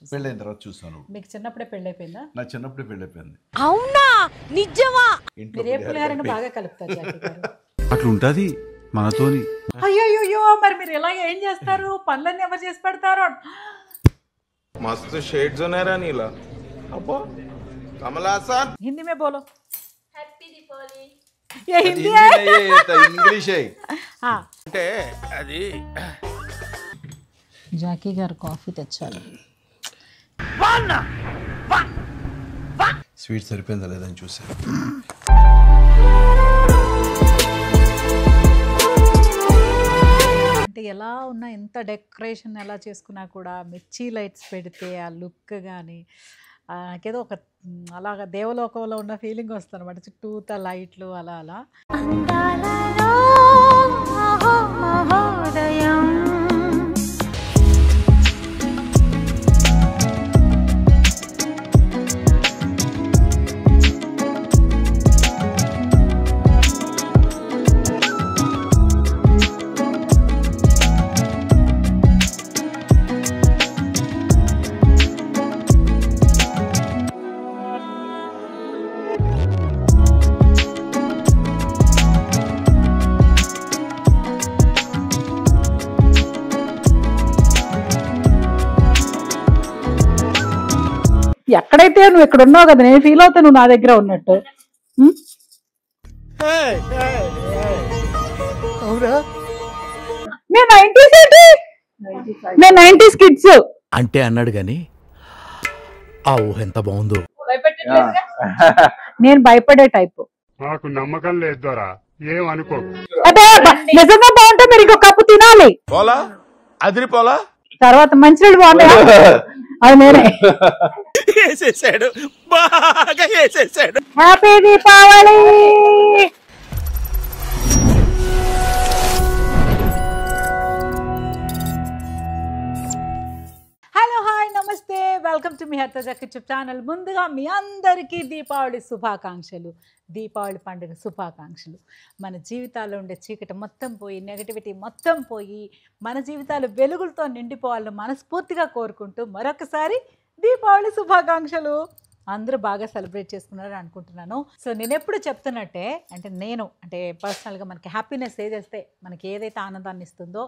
చూసారు? పెళ్ళైన తర్వాత చూసాను. మీకు చిన్నప్పుడే పెళ్ళైపోయిందా? నా చిన్నప్పుడే పెళ్ళైపోయింది. అవునా నిజమా? మీరు ఏ పులిహారని బాగా కలుపుతారు జాకీ గారు? అట్లా ఉంటది మనతోని. అయ్యో మరి మీరు ఇలా ఏం చేస్తారు? పనులన్నీ ఎవరు చేసి పెడతారు? मस्त शेड्स होने रहा नीला अब्बा कमल हासन हिंदी में बोलो हैप्पी दीपावली। ये हिंदी है ఇంగ్లీష్ हाँ అంటే అది జాకీ గారు కాఫీ తెచ్చారు. స్వీట్ సరిపోయిందా లేదని చూసాను. అంటే ఎలా ఉన్నా ఎంత డెకరేషన్ ఎలా చేసుకున్నా కూడా మిర్చి లైట్స్ పెడితే ఆ లుక్ కానీ నాకేదో ఒక అలాగా దేవలోకంలో ఉన్న ఫీలింగ్ వస్తుంది అనమాట. చుట్టూతా లైట్లు అలా అలా. ఎక్కడైతే నువ్వు ఇక్కడ ఉన్నావు కదా, నేను ఫీల్ అవుతా నువ్వు నా దగ్గర ఉన్నట్టు. నేను 90s ఏంటి, నేను 90s కిడ్స్ అంటే అన్నాడు గాని ఆ ఊహ ఎంత బాగుందో. నేను భయపడే టైపు. నాకు నమ్మకం లేదు దొరా, ఏం అనుకో. అదే నిజంగా బాగుంటే మీరు ఇంకో కప్పు తినాలి. పోలా అదిరి పోలా తర్వాత మంచినీళ్ళు బాగున్నాయా? అది నేనే. వేసేసాడు, బాగా వేసేసాడు. హ్యాపీ దీపావళి. హలో హాయ్ నమస్తే, వెల్కమ్ టు మీ హర్తజా కిచెన్ ఛానల్. ముందుగా మీ అందరికీ దీపావళి శుభాకాంక్షలు, దీపావళి పండుగ శుభాకాంక్షలు. మన జీవితాల్లో ఉండే చీకటి మొత్తం పోయి, నెగటివిటీ మొత్తం పోయి, మన జీవితాలు వెలుగులతో నిండిపోవాలని మనస్ఫూర్తిగా కోరుకుంటూ మరొకసారి దీపావళి శుభాకాంక్షలు. అందరూ బాగా సెలబ్రేట్ చేసుకున్నారని అనుకుంటున్నాను. సో నేను ఎప్పుడు చెప్తున్నట్టే, అంటే పర్సనల్గా మనకి హ్యాపీనెస్ ఏదైతే మనకి ఏదైతే ఆనందాన్ని ఇస్తుందో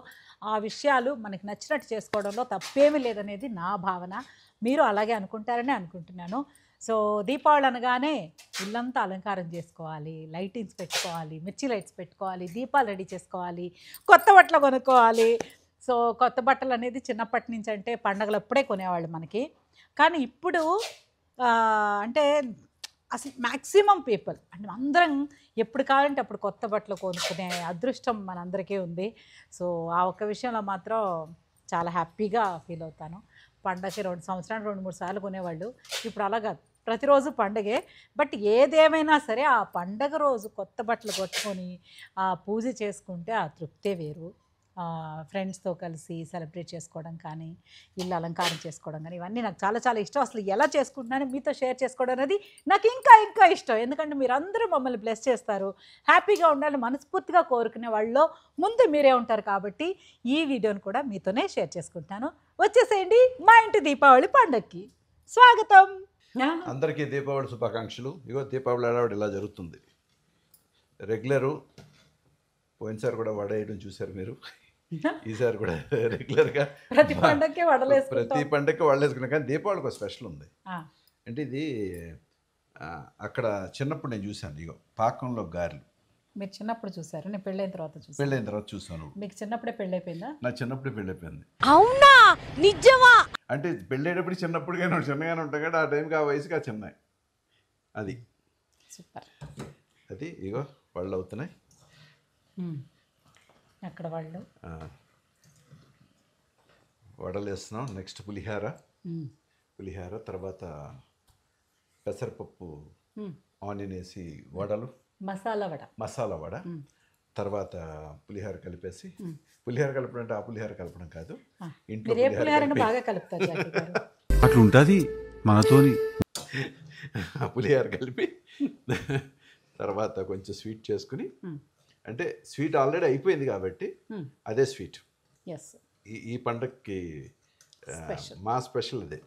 ఆ విషయాలు మనకి నచ్చినట్టు చేసుకోవడంలో తప్పేమీ లేదనేది నా భావన. మీరు అలాగే అనుకుంటారని అనుకుంటున్నాను. సో దీపావళి అనగానే ఇల్లంతా అలంకారం చేసుకోవాలి, లైటింగ్స్ పెట్టుకోవాలి, మిర్చి లైట్స్ పెట్టుకోవాలి, దీపాలు రెడీ చేసుకోవాలి, కొత్త బట్టలు కొనుక్కోవాలి. సో కొత్త బట్టలు అనేది చిన్నప్పటి నుంచి అంటే పండగలు అప్పుడే కొనేవాళ్ళు మనకి. కానీ ఇప్పుడు అంటే అసలు మ్యాక్సిమం పీపుల్ అంటే అందరం ఎప్పుడు కావాలంటే అప్పుడు కొత్త బట్టలు కొనుక్కునే అదృష్టం మనందరికీ ఉంది. సో ఆ ఒక్క విషయంలో మాత్రం చాలా హ్యాపీగా ఫీల్ అవుతాను. పండగకి 2 సంవత్సరాలు 2-3 సార్లు కొనేవాళ్ళు, ఇప్పుడు అలాగా ప్రతిరోజు పండగే. బట్ ఏదేమైనా సరే ఆ పండగ రోజు కొత్త బట్టలు కొట్టుకొని ఆ పూజ చేసుకుంటే ఆ తృప్తే వేరు. ఫ్రెండ్స్తో కలిసి సెలబ్రేట్ చేసుకోవడం కానీ, ఇల్లు అలంకారం చేసుకోవడం కానీ, ఇవన్నీ నాకు చాలా చాలా ఇష్టం. అసలు ఎలా చేసుకుంటున్నాను మీతో షేర్ చేసుకోవడం అనేది నాకు ఇంకా ఇంకా ఇష్టం. ఎందుకంటే మీరు అందరూ మమ్మల్ని బ్లెస్ చేస్తారు, హ్యాపీగా ఉండాలని మనస్ఫూర్తిగా కోరుకునే వాళ్ళలో ముందు మీరే ఉంటారు. కాబట్టి ఈ వీడియోని కూడా మీతోనే షేర్ చేసుకుంటాను. వచ్చేసేయండి మా ఇంటి దీపావళి పండగకి స్వాగతం. అందరికీ దీపావళి శుభాకాంక్షలు. ఇగో దీపావళి ఆడవాడు ఇలా జరుగుతుంది. రెగ్యులరు పోయినసారి కూడా వడేయడం చూశారు మీరు, ఈసారి కూడా రెగ్యులర్గా ప్రతి పండగకి ప్రతి పండగకి వడలేసుకున్నాం. కానీ దీపావళికి ఒక స్పెషల్ ఉంది. అంటే ఇది అక్కడ చిన్నప్పుడు నేను చూశాను. ఇగో పాకంలో గారెలు. మీరు చిన్నప్పుడు చూసారు, నేను పెళ్ళైన తర్వాత చూసాను. మీకు చిన్నప్పుడే పెళ్ళైపోయిందా? నా చిన్నప్పుడే పెళ్ళైపోయింది. అవునా నిజమా? అంటే పెళ్ళేటప్పుడు చిన్నగానే ఉంటాం కదా, ఆ టైంకి ఆ వయసుగా చిన్న అది సూపర్. అది ఇగో వాళ్ళు అవుతున్నాయి అక్కడ వాళ్ళు వడలు వేస్తున్నాం. నెక్స్ట్ పులిహార తర్వాత పెసరపప్పు ఆనియన్ వేసి వడలు, మసాలా వడ, తర్వాత పులిహార కలిపేసి. పులిహార కలపడం అంటే ఆ పులిహార కలపడం కాదు, ఇంట్లో బాగా కలుపుతారు. అట్లా ఉంటది మనతోని. పులిహార కలిపి తర్వాత కొంచెం స్వీట్ చేసుకుని, అంటే స్వీట్ ఆల్రెడీ అయిపోయింది కాబట్టి అదే స్వీట్. ఈ పండగకి మా స్పెషల్ అదే.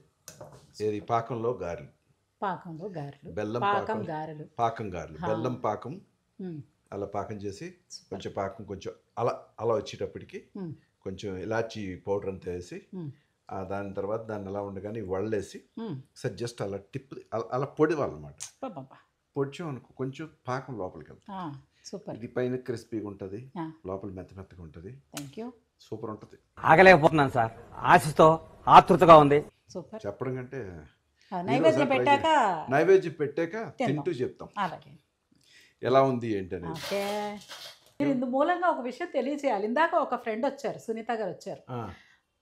ఏది పాకంలో గారెలు, పాకంలో గారెలు, బెల్లం పాకం గారెలు. పాకం గారెలు, బెల్లం పాకం మ్మ్. అలా పాకం చేసి కొంచెం పాకం కొంచెం అలా అలా వచ్చేటప్పటికి మ్మ్. కొంచెం ఇలాచీ పౌడర్ అంతా వేసి మ్మ్. దాని తర్వాత దాన్ని అలా ఉండగానే వళ్ళేసి మ్మ్. సార్ జస్ట్ అలా టిప్ అలా పొడివాలన్నమాట. పాపా. పొడిచాం అనుకో కొంచెం పాకం లోపలికి వెళ్తుంది. సూపర్. ఇది పైన క్రిస్పీగా ఉంటుంది, ఆ. లోపల మెత్తగా ఉంటుంది, థ్యాంక్ యూ. సూపర్ ఉంటుంది. ఆగలేకపోతున్నాను సార్, ఆశతో ఆతృతగా ఉంది. సూపర్. చెప్పడం కంటే నైవేద్యం పెట్టాక నైవేద్యం పెట్టాక తింటూ చెప్తాం అలాగే. ఎలా ఉంది ఏంటి అనేది. ఓకే. మీరు ఇందు మూలంగా ఒక విషయం తెలియజేయాలి. ఇందాక ఒక ఫ్రెండ్ వచ్చారు, సునీత గారు వచ్చారు.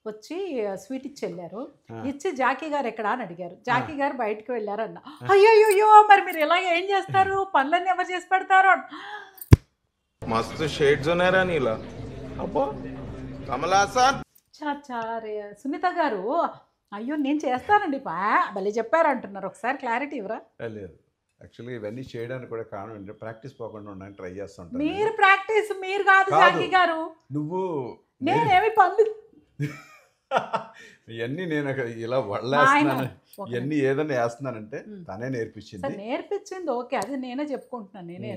వచ్చి స్వీట్ ఇచ్చి వెళ్ళారు. ఇచ్చి జాకీ గారు ఎక్కడా అని అడిగారు. జాకీ గారు బయటకు వెళ్ళారు అన్న. అయ్యో మరి మీరు ఇలా ఏం చేస్తారు, పనులన్నీ ఎవరు చేసి పెడతారు? मस्त शेड्स ఉన్నాయరా నీలా. అబ్బో కమలాసన్. చాచారే సునీత గారు, అయ్యో నేను చేస్తానండి భలే చెప్పారు అంటున్నారు. ఒకసారి క్లారిటీ ఇవ్వరా? లేదు, యాక్చువల్గా ఇవన్నీ చేయడానికి కూడా కారణం ఏంటంటే ప్రాక్టీస్ పోకుండా ఉండడానికి ట్రై చేస్తుంటాను. మీరు ప్రాక్టీస్ మీరు కాదు జాకీ గారు. నువ్వు నేనేమి పనులు ఇవన్నీ నేను ఇలా వళ్ళేస్తున్నాను, ఇవన్నీ ఏదైనా వేస్తున్నానంటే తనే నేర్పించింది. నేర్పించింది ఓకే, అది నేనే చెప్పుకుంటున్నాను. నేనే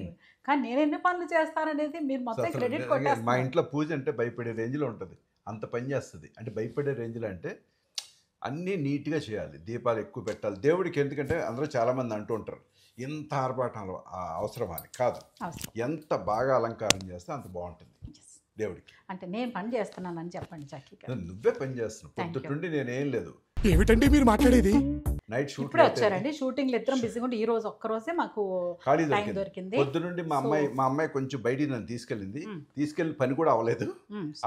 కానీ నేను ఎన్ని పనులు చేస్తాననేది మీరు మొత్తం క్రెడిట్ మా కొట్టేస్తారు. ఇంట్లో పూజ అంటే భయపడే రేంజ్లో ఉంటుంది, అంత పని చేస్తుంది. అంటే భయపడే రేంజ్లో అంటే అన్నీ నీట్గా చేయాలి, దీపాలు ఎక్కువ పెట్టాలి దేవుడికి. ఎందుకంటే అందరూ చాలామంది అంటూ ఉంటారు ఇంత ఆర్భాటం అవసరమా అని. కాదు, ఎంత బాగా అలంకారం చేస్తే అంత బాగుంటుంది దేవుడికి. అంటే నేను పని చేస్తున్నానని చెప్పండి జాకీ గారు. నువ్వే పని చేస్తున్నావు, పొద్దుటుండి నేనేం లేదు. ఏమిటండి మీరు మాట్లాడేది? నైట్ షూట్ ఇప్పుడే వచ్చారండి, షూటింగ్లు ఇద్దరం బిజీగా ఉండి ఈ రోజు ఒక్కరోజే మాకు ఖాళీ టైం దొరికింది. పొద్దునుండి మా అమ్మాయి కొంచెం బయటికి నన్ను తీసుకెళ్ళి పని కూడా అవ్వలేదు.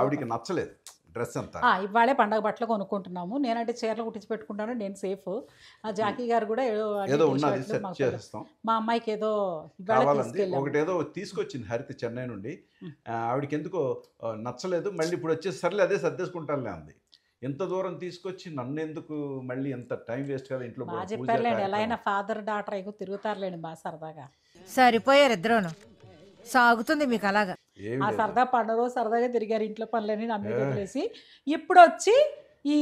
ఆవిడికి నచ్చలేదు డ్రెస్ అంతా. ఇవాళే పండగ బట్టలు కొనుక్కుంటున్నాము. నేనంటే చీరలు కుట్టించి పెట్టుకుంటాను, నేను సేఫ్. ఆ జాకీ గారు కూడా ఏదో ఉన్నది సెట్ చేస్తాం. మా అమ్మాయికి ఏదో కావాలంది ఒకటేదో తీసుకొచ్చింది హరిత చెన్నై నుండి. ఆవిడకి ఎందుకో నచ్చలేదు. మళ్ళీ ఇప్పుడు వచ్చేసి సర్లే అదే సర్దేసుకుంటానులే అంది. ఎంత దూరం తీసుకొచ్చి నన్ను ఎందుకు మళ్ళీ ఎంత టైం వేస్ట్ కదా ఇంట్లో. బాగా చెప్పారులేండి, ఎలా అయినా ఫాదర్ డాటర్ అయ్యి తిరుగుతారులేండి బాగా సరదాగా. సరిపోయారు ఇద్దరును, సాగుతుంది మీకు అలాగా. ఆ సరదా పండుగ రోజు సరదాగా తిరిగారు, ఇంట్లో పనులన్నీ నా మీద వదిలేసి. ఇప్పుడు వచ్చి ఈ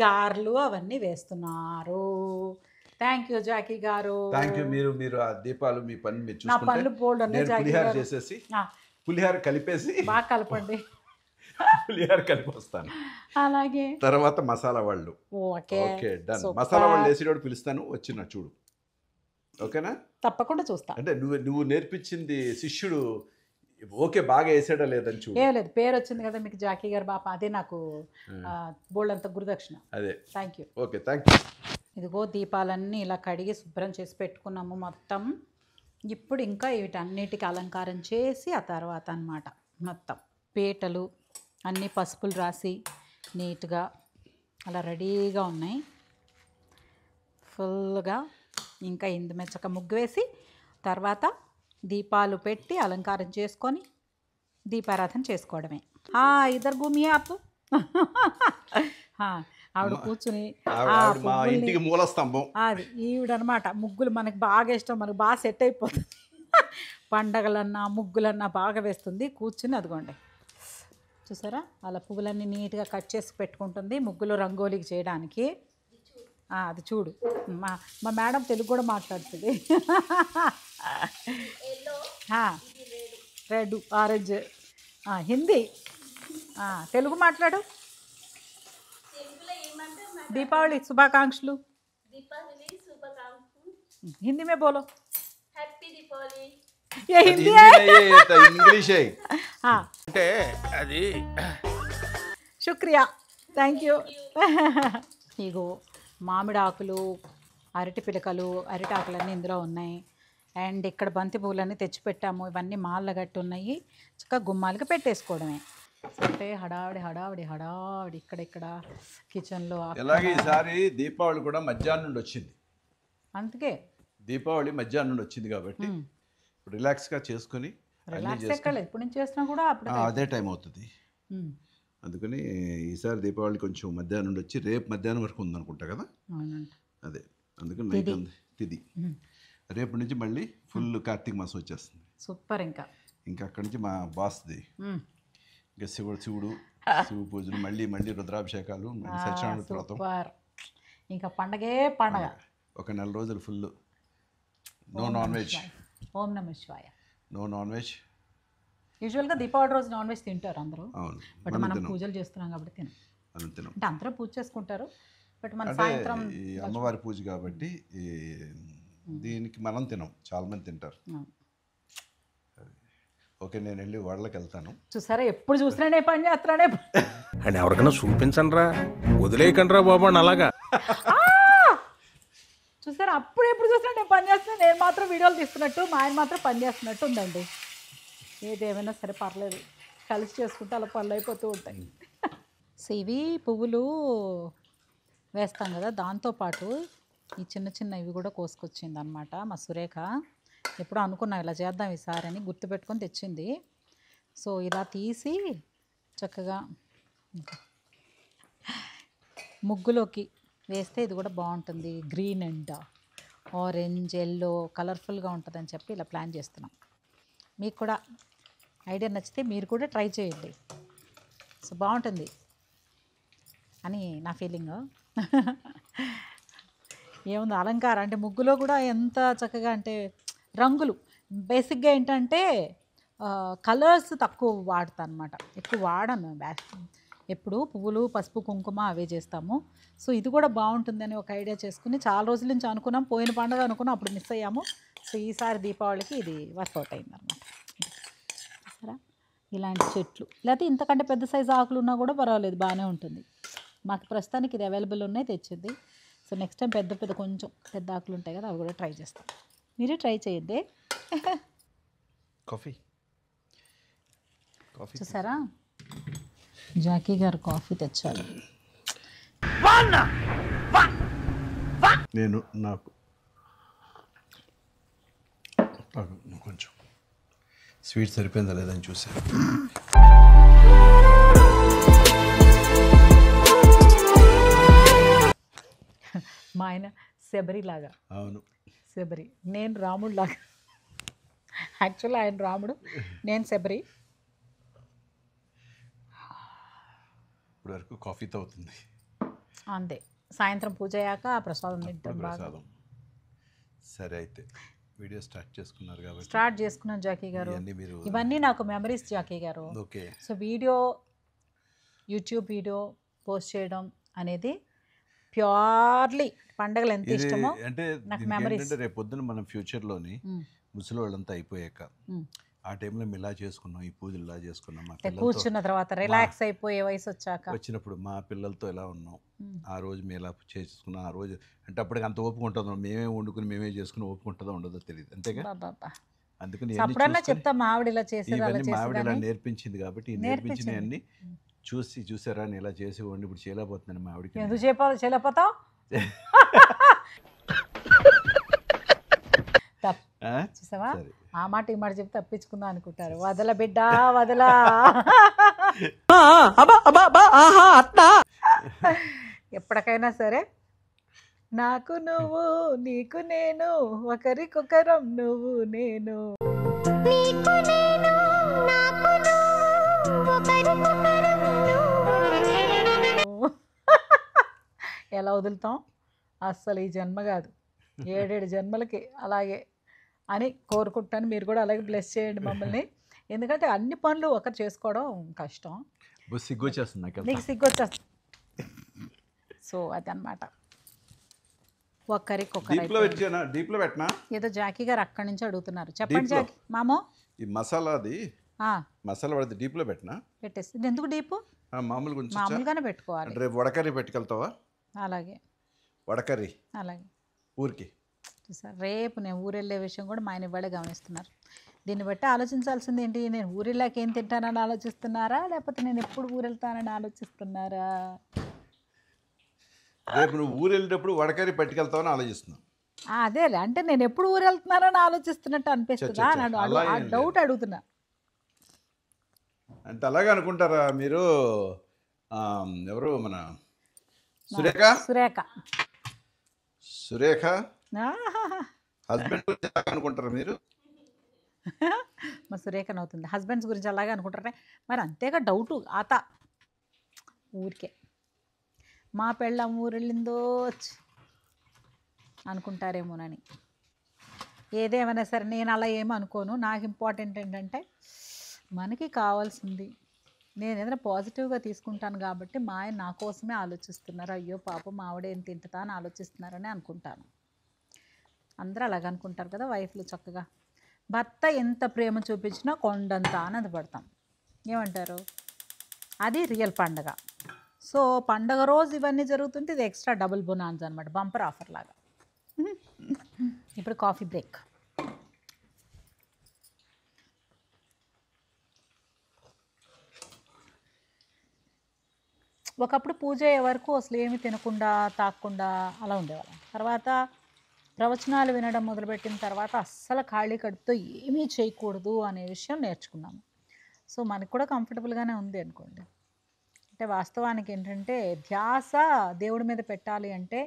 గారెలు అవన్నీ వేస్తున్నారు. థ్యాంక్ యూ జాకీ గారు. Thank you. మీరు ఆ దీపాలు మీ పని మీరు నా పనులు బోల్డ్ ఉన్నాయి జాకీ పులిహార గారు. చేసేసి పులిహార కలిపేసి బాగా కలపండి. పులిహార కలిపి వస్తాను. అలాగే తర్వాత మసాలా వాళ్ళు. Okay done. మసాలా వాళ్ళు వేసేటప్పుడు పిలుస్తాను, వచ్చిన చూడు. ఓకేనా? తప్పకుండా చూస్తా. అంటే నువ్వు నేర్పించింది శిష్యుడు ఓకే బాగా వేసాడా లేదని చూడు. ఏం లేదు, పేరు వచ్చింది కదా మీకు జాకీ గారు బాప, అదే నాకు బోల్డ్ అంత గురుదక్షిణ. అదే. Thank you. Okay, thank you. ఇదిగో దీపాలన్నీ ఇలా కడిగి శుభ్రం చేసి పెట్టుకున్నాము మొత్తం. ఇప్పుడు ఇంకా వీటన్నిటికి అలంకారం చేసి ఆ తర్వాత అన్నమాట మొత్తం పీటలు అన్నీ పసుపులు రాసి నీట్గా అలా రెడీగా ఉన్నాయి ఫుల్గా. ఇంకా ఇందు మెచ్చక ముగ్గు వేసి తర్వాత దీపాలు పెట్టి అలంకారం చేసుకొని దీపారాధన చేసుకోవడమే. ఇద్దరు భూమి ఆపు. ఆవిడ కూర్చుని మా ఇంటికి మూల స్తంభం అది ఈవిడనమాట. ముగ్గులు మనకి బాగా ఇష్టం, మనకు బాగా సెట్ అయిపోతుంది. పండగలన్నా ముగ్గులన్నా బాగా వేస్తుంది కూర్చుని. అదిగోండి చూసారా, అలా పువ్వులన్నీ నీట్గా కట్ చేసి పెట్టుకుంటుంది ముగ్గులు రంగోలీకి చేయడానికి. అది చూడు, మా మేడం తెలుగు కూడా మాట్లాడుతుంది. రెడ్ ఆరెంజ్ హిందీ తెలుగు మాట్లాడు. दीपावली शुभाकांक्षलु. हिंदी में बोलो. हैप्पी दीपावली. ये हिंदी है, इंग्लिश है. हाँ అంటే అది शुक्रिया, థ్యాంక్ యూ. ఇగో మామిడి ఆకులు, అరటి పిలకలు, అరటి ఆకులన్నీ ఇందులో ఉన్నాయి. అండ్ ఇక్కడ బంతి పువ్వులన్నీ తెచ్చిపెట్టాము. ఇవన్నీ మాల గట్టి ఉన్నాయి, చక్కగా గుమ్మాలకి పెట్టేసుకోవడమే. అంటే హడావిడి హడావిడి హడావిడి ఇక్కడ కిచెన్లో. అలాగే ఈసారి దీపావళి కూడా మధ్యాహ్నం నుండి వచ్చింది. అందుకే దీపావళి మధ్యాహ్నం నుండి వచ్చింది కాబట్టి ఇప్పుడు రిలాక్స్గా చేసుకుని రిలాక్స్ ఎక్కలేదు. ఇప్పుడు నుంచి చేసినా కూడా అప్పుడు అదే టైం అవుతుంది. అందుకని ఈసారి దీపావళి కొంచెం మధ్యాహ్నం నుండి వచ్చి రేపు మధ్యాహ్నం వరకు ఉందనుకుంటా కదా. అదే అందుకని నైట్ ఉంది తిది. రేపు నుంచి మళ్ళీ ఫుల్ కార్తీక మాసం వచ్చేస్తుంది. సూపర్. ఇంకా అక్కడి నుంచి మా బాస్ది ఇంకా శివ పూజలు, మళ్ళీ రుద్రాభిషేకాలు, సత్యనారాయణ వ్రతం. సూపర్. ఇంకా పండగే పండగ. ఒక నెల రోజులు ఫుల్ నో నాన్ వెజ్. ఓం నమః శివాయ. No non veg. యూజువల్గా దీపావళి రోజు నాన్ వెజ్ తింటారు అందరూ. అవును, బట్ మనం పూజలు చేస్తున్నాం కాబట్టి తినం. అంటే అందరూ పూజ చేసుకుంటారు, బట్ మన సాయంత్రం ఈ అమ్మవారి పూజ కాబట్టి దీనికి మనం తినం, చాలా మంది తింటారు. ఓకే, నేను వెళ్ళి వాళ్ళకి వెళ్తాను. చూసారా, ఎప్పుడు చూసినా నేను పని చేస్తున్నానే. అని ఎవరికైనా చూపించండి రా, వదిలేయకండి రా బాబు అని అలాగా. చూసారా, అప్పుడు ఎప్పుడు చూసినా నేను పని చేస్తున్నా, నేను మాత్రం వీడియోలు తీస్తున్నట్టు, మా ఆయన మాత్రం పని చేస్తున్నట్టు ఉందండి. ఏదేమైనా సరే పర్లేదు, కలిసి చేసుకుంటే అలా పనులు అయిపోతూ ఉంటాయి. సో ఇవి పువ్వులు వేస్తాం కదా, దాంతోపాటు ఈ చిన్న చిన్న ఇవి కూడా కోసుకొచ్చింది అనమాట మా సురేఖ. ఎప్పుడో అనుకున్నా ఇలా చేద్దాం ఈసారి అని, గుర్తుపెట్టుకొని తెచ్చింది. సో ఇలా తీసి చక్కగా ముగ్గులోకి వేస్తే ఇది కూడా బాగుంటుంది. గ్రీన్ అండ్ ఆరెంజ్, ఎల్లో కలర్ఫుల్గా ఉంటుందని చెప్పి ఇలా ప్లాన్ చేస్తున్నాం. మీకు కూడా ఐడియా నచ్చితే మీరు కూడా ట్రై చేయండి. సో బాగుంటుంది అని నా ఫీలింగ్. ఏముంది అలంకారం అంటే ముగ్గులో కూడా ఎంత చక్కగా అంటే రంగులు బేసిక్గా ఏంటంటే కలర్స్ తక్కువ వాడతాను అనమాట, ఎక్కువ వాడను. ఎప్పుడు పువ్వులు పసుపు కుంకుమ అవే చేస్తాము. సో ఇది కూడా బాగుంటుందని ఒక ఐడియా చేసుకుని చాలా రోజుల నుంచి అనుకున్నాం, పోయిన పండుగ అనుకున్నాం, అప్పుడు మిస్ అయ్యాము. సో ఈసారి దీపావళికి ఇది వర్కౌట్ అయింది అనమాట. సరే, ఇలాంటి చెట్లు లేకపోతే ఇంతకంటే పెద్ద సైజు ఆకులు ఉన్నా కూడా పర్వాలేదు, బాగానే ఉంటుంది. మాకు ప్రస్తుతానికి ఇది అవైలబుల్ ఉన్నాయి, తెచ్చింది. సో నెక్స్ట్ టైం పెద్ద పెద్ద కొంచెం పెద్ద ఆకులు ఉంటాయి కదా, అవి కూడా ట్రై చేస్తాం. మీరు ట్రై చేయండి. కాఫీ చూసారా, జాకీ గారు కాఫీ తెచ్చారు. నేను నాకు కొంచెం స్వీట్ సరిపోయిందా లేదని చూసాను. మా ఆయన శబరిలాగా. అవును, శబరి, నేను రాముడు లాగా. యాక్చువల్లీ ఆయన రాముడు, నేను శబరి. ఇప్పుడు వరకు కాఫీతో అవుతుంది అంతే, సాయంత్రం పూజ అయ్యాక ప్రసాదం తింటాం బాగా. ప్రసాదం. సరే, అయితే వీడియో స్టార్ట్ చేసుకున్నారు కాబట్టి స్టార్ట్ చేసుకున్నాం జాకీ గారు. ఇవన్నీ నాకు మెమరీస్ జాకీ గారు. Okay. So video, YouTube video post చేయడం అనేది ప్యూర్లీ పండగలు ఎంత ఇష్టమో అంటే నాకు మెమరీస్. రేపు పొద్దున మనం ఫ్యూచర్లోని ముసలి వాళ్ళంతా అయిపోయాక ఆ టైంలో మేము ఇలా చేసుకున్నాం, ఈ పూజలు ఇలా చేసుకున్నాం, మా కూర్చున్న తర్వాత రిలాక్స్ అయిపోయే వయసు వచ్చాక వచ్చినప్పుడు మా పిల్లలతో ఎలా ఉన్నాం, ఆ రోజు మేము ఎలా చేసుకున్నాం, ఆ రోజు అంటే అప్పటికి అంత ఓపిక ఉంటుందో, మేమే వండుకుని మేమే చేసుకుని ఓపిక ఉంటుందో ఉండదో తెలియదు, అంతేగా. అందుకని అప్పుడన్నా చెప్తా, మా ఆవిడ ఇలా చేసేది, మా ఆవిడ ఇలా నేర్పించింది కాబట్టి ఈ నేర్పించినవన్నీ చూసారా అని ఇలా చేసేవాడిని, ఇప్పుడు చేయలేకపోతున్నాను మా ఆవిడకి. ఎందుకు చేయలేకపోతావు? చూసావా, ఆ మాట ఈ మాట చెప్తే తప్పించుకుందాం అనుకుంటారు. వదల బిడ్డ వదలా. ఎప్పటికైనా సరే నాకు నువ్వు, నీకు నేను, ఒకరికొకరం నువ్వు నేను. ఎలా వదులుతాం? అస్సలు ఈ జన్మ కాదు, 7 జన్మలకి అలాగే అని కోరుకుంటాను. మీరు కూడా అలాగే బ్లెస్ చేయండి మమ్మల్ని, ఎందుకంటే అన్ని పనులు ఒకరు చేసుకోవడం కష్టం. సిగ్గు వచ్చేస్తుంది నీకు సిగ్గు వచ్చేస్తుంది. సో అదనమాట, డీప్లో పెట్టినా. ఏదో జాకీ గారు అక్కడి నుంచి అడుగుతున్నారు. చెప్పండి జాకీ మామో. ఈ మసాలాది మసాలా పడితే డీప్లో పెట్టినా పెట్టేసి. ఎందుకు డీపు? మామూలుగానే పెట్టుకోవాలి. రేపు వడకర్రీ పెట్టుకెళ్తావా? అలాగే వడకర్రీ, అలాగే ఊరికి. సార్ రేపు నేను ఊరెళ్ళే విషయం కూడా మా ఆయన ఇవాళే గమనిస్తున్నారు. దీన్ని బట్టి ఆలోచించాల్సింది ఏంటి, నేను ఊరెళ్ళాక ఏం తింటానని ఆలోచిస్తున్నారా, లేకపోతే నేను ఎప్పుడు ఊరెళ్తానని ఆలోచిస్తున్నారా? రేపు నువ్వు ఊరు వెళ్ళేటప్పుడు వడకర్రీ పట్టుకెళ్తావని ఆలోచిస్తున్నావు. అదే అంటే నేను ఎప్పుడు ఊరు వెళ్తున్నానని ఆలోచిస్తున్నట్టు అనిపిస్తుందా? డౌట్ అడుగుతున్నా. అంటే అలాగే అనుకుంటారా మీరు? ఎవరు మన సురేఖ సురేఖ హస్బెండ్ అనుకుంటారా మీరు? మా సురేఖ నవ్వుతుంది. హస్బెండ్స్ గురించి అలాగే అనుకుంటారే మరి, అంతేగా డౌటు ఆత ఊరికే. మా పెళ్ళం ఊరెళ్ళిందో అనుకుంటారేమోనని. ఏదేమైనా సరే నేను అలా ఏమీ అనుకోను. నాకు ఇంపార్టెంట్ ఏంటంటే మనకి కావాల్సింది నేను ఏదైనా పాజిటివ్గా తీసుకుంటాను కాబట్టి మా ఆయన నా కోసమే ఆలోచిస్తున్నారు. అయ్యో పాపం ఆవిడ ఏం తింటుందా అని ఆలోచిస్తున్నారని అనుకుంటాను. అందరూ అలాగ అనుకుంటారు కదా వైఫ్లు. చక్కగా భర్త ఎంత ప్రేమ చూపించినా కొండంత ఆనందపడతాం. ఏమంటారు? అది రియల్ పండగ. సో పండగ రోజు ఇవన్నీ జరుగుతుంటే ఇది ఎక్స్ట్రా డబుల్ బొనాన్స్ అనమాట, బంపర్ ఆఫర్ లాగా. ఇప్పుడు కాఫీ బ్రేక్. ఒకప్పుడు పూజ అయ్యే వరకు అసలు ఏమి తినకుండా తాగకుండా అలా ఉండేవాళ్ళం. తర్వాత ప్రవచనాలు వినడం మొదలుపెట్టిన తర్వాత అస్సలు ఖాళీ కడుపుతో ఏమీ చేయకూడదు అనే విషయం నేర్చుకున్నాము. సో మనకు కూడా కంఫర్టబుల్గానే ఉంది అనుకోండి. అంటే వాస్తవానికి ఏంటంటే ధ్యాస దేవుడి మీద పెట్టాలి అంటే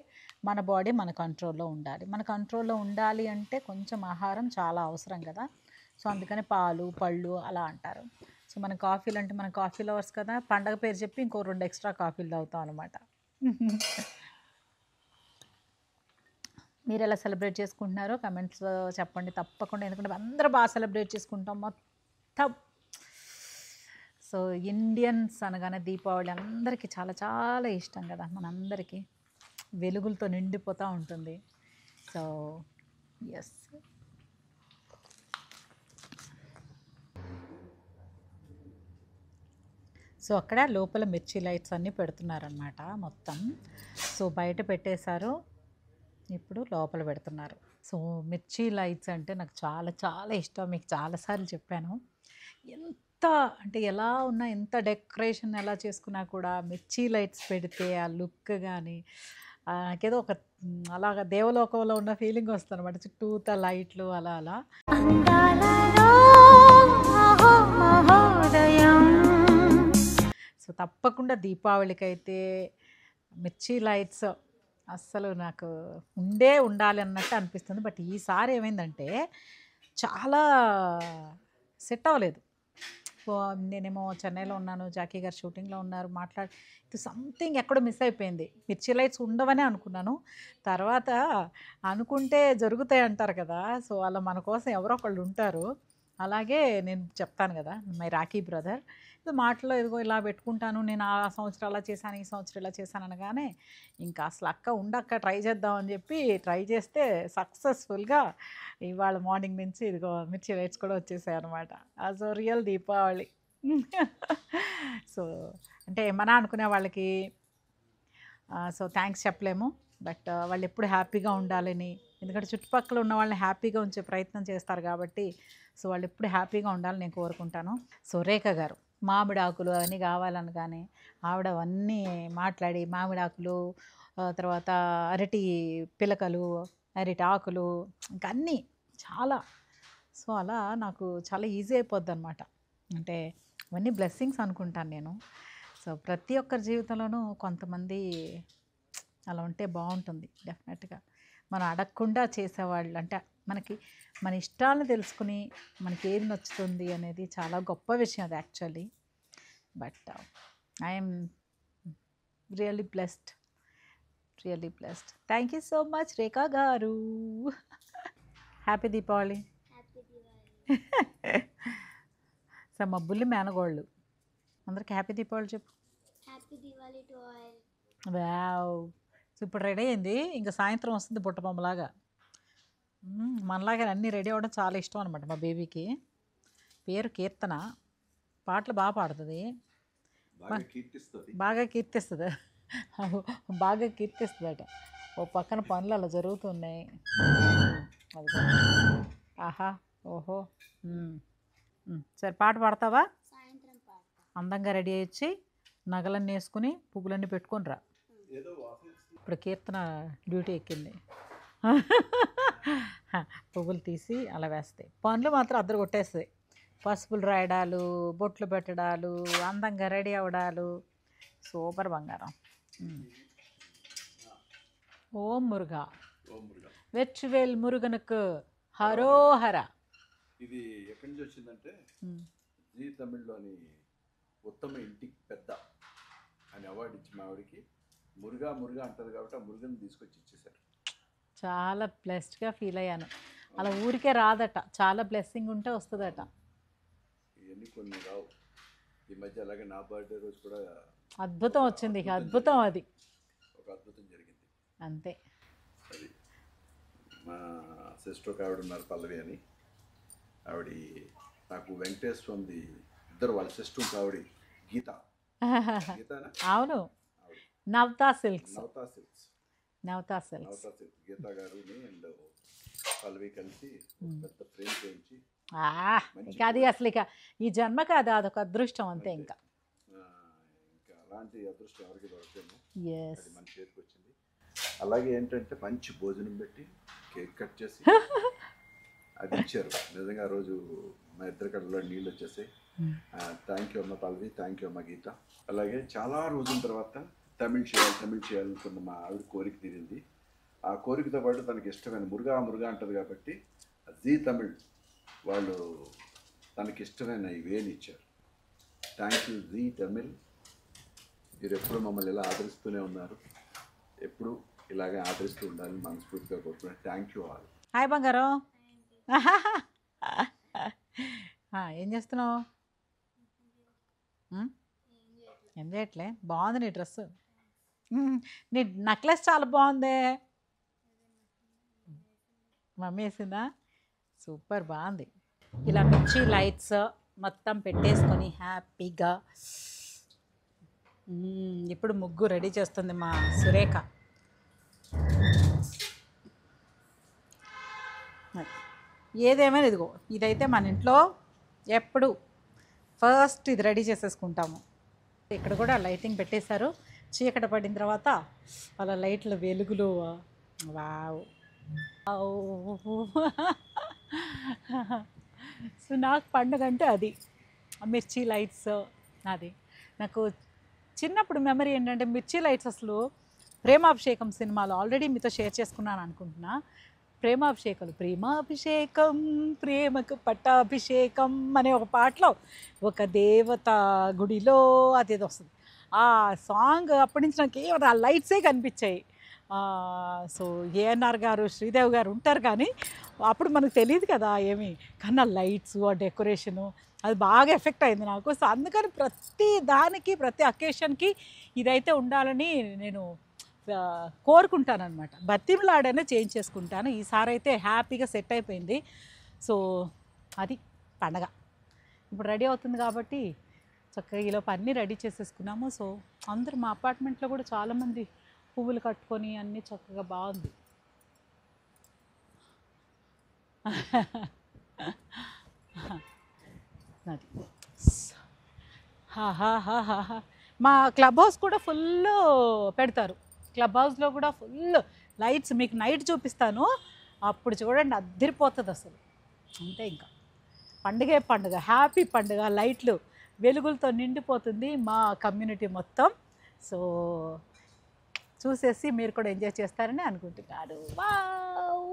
మన బాడీ మన కంట్రోల్లో ఉండాలి. మన కంట్రోల్లో ఉండాలి అంటే కొంచెం ఆహారం చాలా అవసరం కదా. సో అందుకని పాలు పళ్ళు అలా అంటారు. సో మన కాఫీలు అంటే మన కాఫీ లవర్స్ కదా, పండగ పేరు చెప్పి ఇంకో 2 ఎక్స్ట్రా కాఫీలు తాగుతాం అనమాట. మీరు ఎలా సెలబ్రేట్ చేసుకుంటున్నారో కమెంట్స్లో చెప్పండి తప్పకుండా. ఎందుకంటే అందరూ బాగా సెలబ్రేట్ చేసుకుంటాం మొత్తం. సో ఇండియన్స్ అనగానే దీపావళి అందరికీ చాలా చాలా ఇష్టం కదా, మనందరికీ వెలుగులతో నిండిపోతూ ఉంటుంది. సో ఎస్, సో అక్కడ లోపల మిర్చి లైట్స్ అన్నీ పెడుతున్నారనమాట మొత్తం. సో బయట పెట్టేశారు, ఇప్పుడు లోపల పెడుతున్నారు. సో మిర్చి లైట్స్ అంటే నాకు చాలా చాలా ఇష్టం. మీకు చాలాసార్లు చెప్పాను. ఎంత అంటే ఎలా ఉన్నా, ఎంత డెకరేషన్ ఎలా చేసుకున్నా కూడా మిర్చి లైట్స్ పెడితే ఆ లుక్ కానీ నాకేదో ఒక అలాగ దేవలోకంలో ఉన్న ఫీలింగ్ వస్తుంది అనమాట. చుట్టూత లైట్లు అలా అలా. సో తప్పకుండా దీపావళికి అయితే మిర్చి లైట్స్ అస్సలు నాకు ఉండాలి అన్నట్టు అనిపిస్తుంది. బట్ ఈసారి ఏమైందంటే చాలా సెట్ అవ్వలేదు. నేనేమో చెన్నైలో ఉన్నాను, జాకీ గారు షూటింగ్లో ఉన్నారు, ఇది సంథింగ్ ఎక్కడో మిస్ అయిపోయింది. మిర్చి లైట్స్ ఉండవనే అనుకున్నాను. తర్వాత అనుకుంటే జరుగుతాయి అంటారు కదా, సో అలా మన కోసం ఎవరో ఒకళ్ళు ఉంటారు. అలాగే నేను చెప్తాను కదా, మై రాఖీ బ్రదర్ ఇది మాటలో ఇదిగో ఇలా పెట్టుకుంటాను, నేను ఆ సంవత్సరం అలా చేశాను, ఈ సంవత్సరం ఇలా చేశాను అనగానే ఇంకా అసలు అక్క ట్రై చేద్దామని చెప్పి ట్రై చేస్తే సక్సెస్ఫుల్గా ఇవాళ మార్నింగ్ నుంచి ఇదిగో మిర్చి లైట్స్ కూడా వచ్చేసాయి అనమాట. So real Deepavali. సో అంటే ఏమన్నా అనుకునే వాళ్ళకి సో థ్యాంక్స్ చెప్పలేము. బట్ వాళ్ళు ఎప్పుడు హ్యాపీగా ఉండాలని, ఎందుకంటే చుట్టుపక్కల ఉన్న వాళ్ళని హ్యాపీగా ఉంచే ప్రయత్నం చేస్తారు కాబట్టి సో వాళ్ళు ఎప్పుడు హ్యాపీగా ఉండాలని నేను కోరుకుంటాను. సో రేఖ గారు మామిడాకులు అవన్నీ కావాలనగానే ఆవిడ అవన్నీ మాట్లాడి మామిడాకులు, తర్వాత అరటి పిలకలు, అరటి ఆకులు, ఇంకా అన్నీ చాలా. సో అలా నాకు చాలా ఈజీ అయిపోద్ది అనమాట. అంటే అవన్నీ బ్లెస్సింగ్స్ అనుకుంటాను నేను. సో ప్రతి ఒక్కరి జీవితంలోనూ కొంతమంది అలా ఉంటే బాగుంటుంది డెఫినెట్గా. మనం అడగకుండా చేసేవాళ్ళు అంటే మనకి మన ఇష్టాలను తెలుసుకుని మనకి ఏది నచ్చుతుంది అనేది చాలా గొప్ప విషయం అది actually. But I'm really blessed. Thank you so much Rekha garu. Happy Deepavali. So మా బుల్లి మేనగోళ్ళు అందరికి హ్యాపీ దీపావళి చెప్పు. వావ్. సో ఇప్పుడు రెడీ అయింది, ఇంకా సాయంత్రం వస్తుంది బుట్టబొమ్మలాగా. మనలాగా అన్నీ రెడీ అవ్వడం చాలా ఇష్టం అనమాట మా బేబీకి. పేరు కీర్తన, పాటలు బాగా పాడుతుంది, బాగా కీర్తిస్తుందట. ఓ పక్కన పనులు అలా జరుగుతున్నాయి. ఆహా ఓహో. సరే పాట పాడతావా? అందంగా రెడీ అయ్యి నగలన్నీ వేసుకుని పువ్వులన్నీ పెట్టుకొని రా. ఇప్పుడు కీర్తన డ్యూటీ ఎక్కింది. పువ్వులు తీసి అలా వేస్తాయి, పనులు మాత్రం అద్దరు కొట్టేస్తాయి. పసుపులు రాయడాలు, బొట్లు పెట్టడాలు, అందంగా రెడీ అవ్వడాలు. సూపర్ బంగారం. ఓం మురుగా, వెచ్చువేల్ మురుగనుకు హరోహర. ఇది ఎక్కడి నుంచి వచ్చిందంటే జీ తమిళ్లోని ఉత్తమ ఇంటికి పెద్ద అని అవార్డు ఇచ్చి మా ఆవిడికి మురుగా అంటారు కాబట్టి ఆ మురుగని తీసుకొచ్చి ఇచ్చేసారు. చాలా బ్లెస్డ్గా ఫీల్ అయ్యాను. అలా ఊరికే రాదట, చాలా బ్లెస్సింగ్ ఉంటే వస్తుందట. ఇవన్నీ కొన్ని రావు. ఈ మధ్య అలాగే నా బర్త్డే రోజు కూడా అద్భుతం వచ్చింది, ఇక అద్భుతం అది, ఒక అద్భుతం జరిగింది. అంతే. అది మా సిస్టర్ ఒక ఆవిడ ఉన్నారు పల్లవి అని, ఆవిడ నాకు వెంకటేశ్వర స్వామి ఇద్దరు వాళ్ళ సిస్టర్ ఆవిడ గీతనా అవును, నవతా సిల్క్స్ నవతా సిల్క్స్ గీత గారు అండ్ పల్లవి కలిసి పెద్ద ఫ్రేమ్ చేయించి ఇక అది అసలు ఇక ఈ జన్మకి అది అదొక అదృష్టం అంతే. ఇంకా అలాంటి అదృష్టం ఎవరికి దొరకలేదు, ఎస్. అది మన చేతికి వచ్చింది. అలాగే ఏంటంటే మంచి భోజనం పెట్టి కేక్ కట్ చేసి అది ఇచ్చారు. నిజంగా ఆ రోజు మా ఇద్దరి కళ్ళలో నీళ్ళు వచ్చేసాయి. థ్యాంక్ యూ అమ్మ పల్లవి, థ్యాంక్ యూ అమ్మ గీత. అలాగే చాలా రోజుల తర్వాత తమిళ్ చేయాలనుకున్న మా ఆవిడ కోరిక తీరింది. ఆ కోరికతో పాటు తనకి ఇష్టమైన మురుగా అంటది కాబట్టి జీ తమిళ్ వాళ్ళు తనకి ఇష్టమైన ఇవేని ఇచ్చారు. థ్యాంక్ యూ జీ తమిళ్, మీరు ఎప్పుడు మమ్మల్ని ఇలా ఆదరిస్తూనే ఉన్నారు, ఎప్పుడు ఇలాగే ఆదరిస్తూ ఉండాలని మనస్ఫూర్తిగా కోరుకున్నాను. Thank you all. హాయ్ బంగారం. ఏం చేస్తున్నావు? ఏం చేయట్లే. బాగుంది నీ డ్రెస్, నీ నెక్లెస్ చాలా బాగుంది. మమ్మీ వేసిందా? సూపర్, బాగుంది. ఇలా మిర్చి లైట్స్ మొత్తం పెట్టేసుకొని హ్యాపీగా ఇప్పుడు ముగ్గు రెడీ చేస్తుంది మా సురేఖ. ఏదేమైనా ఇదిగో ఇదైతే మన ఇంట్లో ఎప్పుడు ఫస్ట్ ఇది రెడీ చేసేసుకుంటాము. ఇక్కడ కూడా లైటింగ్ పెట్టేశారు. చీకట పడిన తర్వాత అలా లైట్ల వెలుగులు, వావ్. సో నాకు పండుగ అంటే అది మిర్చి లైట్స్. అది నాకు చిన్నప్పుడు మెమరీ ఏంటంటే మిర్చి లైట్స్ అసలు ప్రేమాభిషేకం సినిమాలో ఆల్రెడీ మీతో షేర్ చేసుకున్నాను అనుకుంటున్నా. ప్రేమాభిషేకం ప్రేమకు పట్టాభిషేకం అనే ఒక పాటలో ఒక దేవత గుడిలో అదేదో వస్తుంది. ఆ సాంగ్ అప్పటి నుంచి నాకు ఆ లైట్సే కనిపించాయి. సో ఏఎన్ఆర్ గారు, శ్రీదేవి గారు ఉంటారు కానీ అప్పుడు మనకు తెలియదు కదా ఏమి, కానీ ఆ లైట్స్, ఆ డెకరేషను అది బాగా ఎఫెక్ట్ అయింది నాకు. సో అందుకని ప్రతి దానికి, ప్రతి అకేషన్కి ఇదైతే ఉండాలని నేను కోరుకుంటానమాట. బతిమలాడనే చేంజ్ చేసుకుంటాను. ఈసారి అయితే హ్యాపీగా సెట్ అయిపోయింది. సో అది పండగ ఇప్పుడు రెడీ అవుతుంది కాబట్టి చక్కగా ఈలోపు అన్నీ రెడీ చేసేసుకున్నాము. సో అందరూ మా అపార్ట్మెంట్లో కూడా చాలామంది పువ్వులు కట్టుకొని అన్నీ చక్కగా బాగుంది. అది మా క్లబ్ హౌస్ కూడా ఫుల్ పెడతారు. క్లబ్ హౌస్లో కూడా ఫుల్ లైట్స్, మీకు నైట్ చూపిస్తాను, అప్పుడు చూడండి అద్దరిపోతుంది అసలు. అంతే, ఇంకా పండుగే పండుగ, హ్యాపీ పండుగ, లైట్లు వెలుగులతో నిండిపోతుంది మా కమ్యూనిటీ మొత్తం. సో చూసేసి మీరు కూడా ఎంజాయ్ చేస్తారని అనుకుంటున్నారు. వావ్.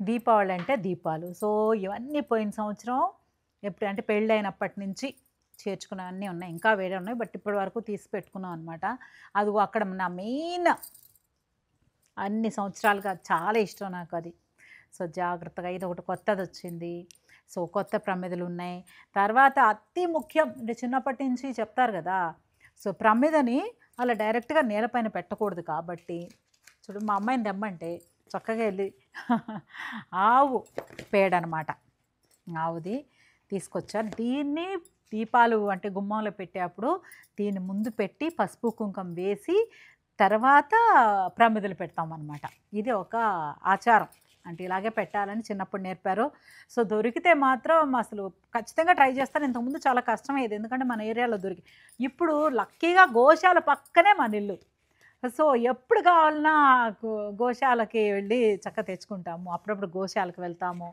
దీపావళి అంటే దీపాలు. సో ఇవన్నీ పోయిన సంవత్సరం ఎప్పుడు అంటే పెళ్ళైనప్పటి నుంచి చేర్చుకున్నవన్నీ ఉన్నాయి, ఇంకా వేరే ఉన్నాయి, బట్ ఇప్పటి వరకు తీసి పెట్టుకున్నాం అనమాట. అది అక్కడ నా మెయిన్ అన్ని సంవత్సరాలుగా చాలా ఇష్టం నాకు అది. సో జాగ్రత్తగా ఇది ఒకటి కొత్తది వచ్చింది. సో కొత్త ప్రమిదలు ఉన్నాయి. తర్వాత అతి ముఖ్యం అంటే చిన్నప్పటి నుంచి చెప్తారు కదా, సో ప్రమిదని అలా డైరెక్ట్గా నేలపైన పెట్టకూడదు కాబట్టి చూడు మా అమ్మాయిని దమ్మంటే చక్కగా వెళ్ళి ఆవు పేడ అనమాట, ఆవుది తీసుకొచ్చాను. దీన్ని దీపాలు అంటే గుమ్మంలో పెట్టేటప్పుడు దీన్ని ముందు పెట్టి పసుపు కుంకుమ వేసి తర్వాత ప్రమిదలు పెడతాం అన్నమాట. ఇది ఒక ఆచారం, అంటే ఇలాగే పెట్టాలని చిన్నప్పుడు నేర్పారు. సో దొరికితే మాత్రం అసలు ఖచ్చితంగా ట్రై చేస్తాను. ఇంతకుముందు చాలా కష్టమయ్యేది, ఎందుకంటే మన ఏరియాలో ఇప్పుడు లక్కీగా గోశాల పక్కనే మన ఇల్లు. సో ఎప్పుడు కావాలన్నా గోశాలకి వెళ్ళి తెచ్చుకుంటాము. అప్పుడప్పుడు గోశాలకు వెళ్తాము.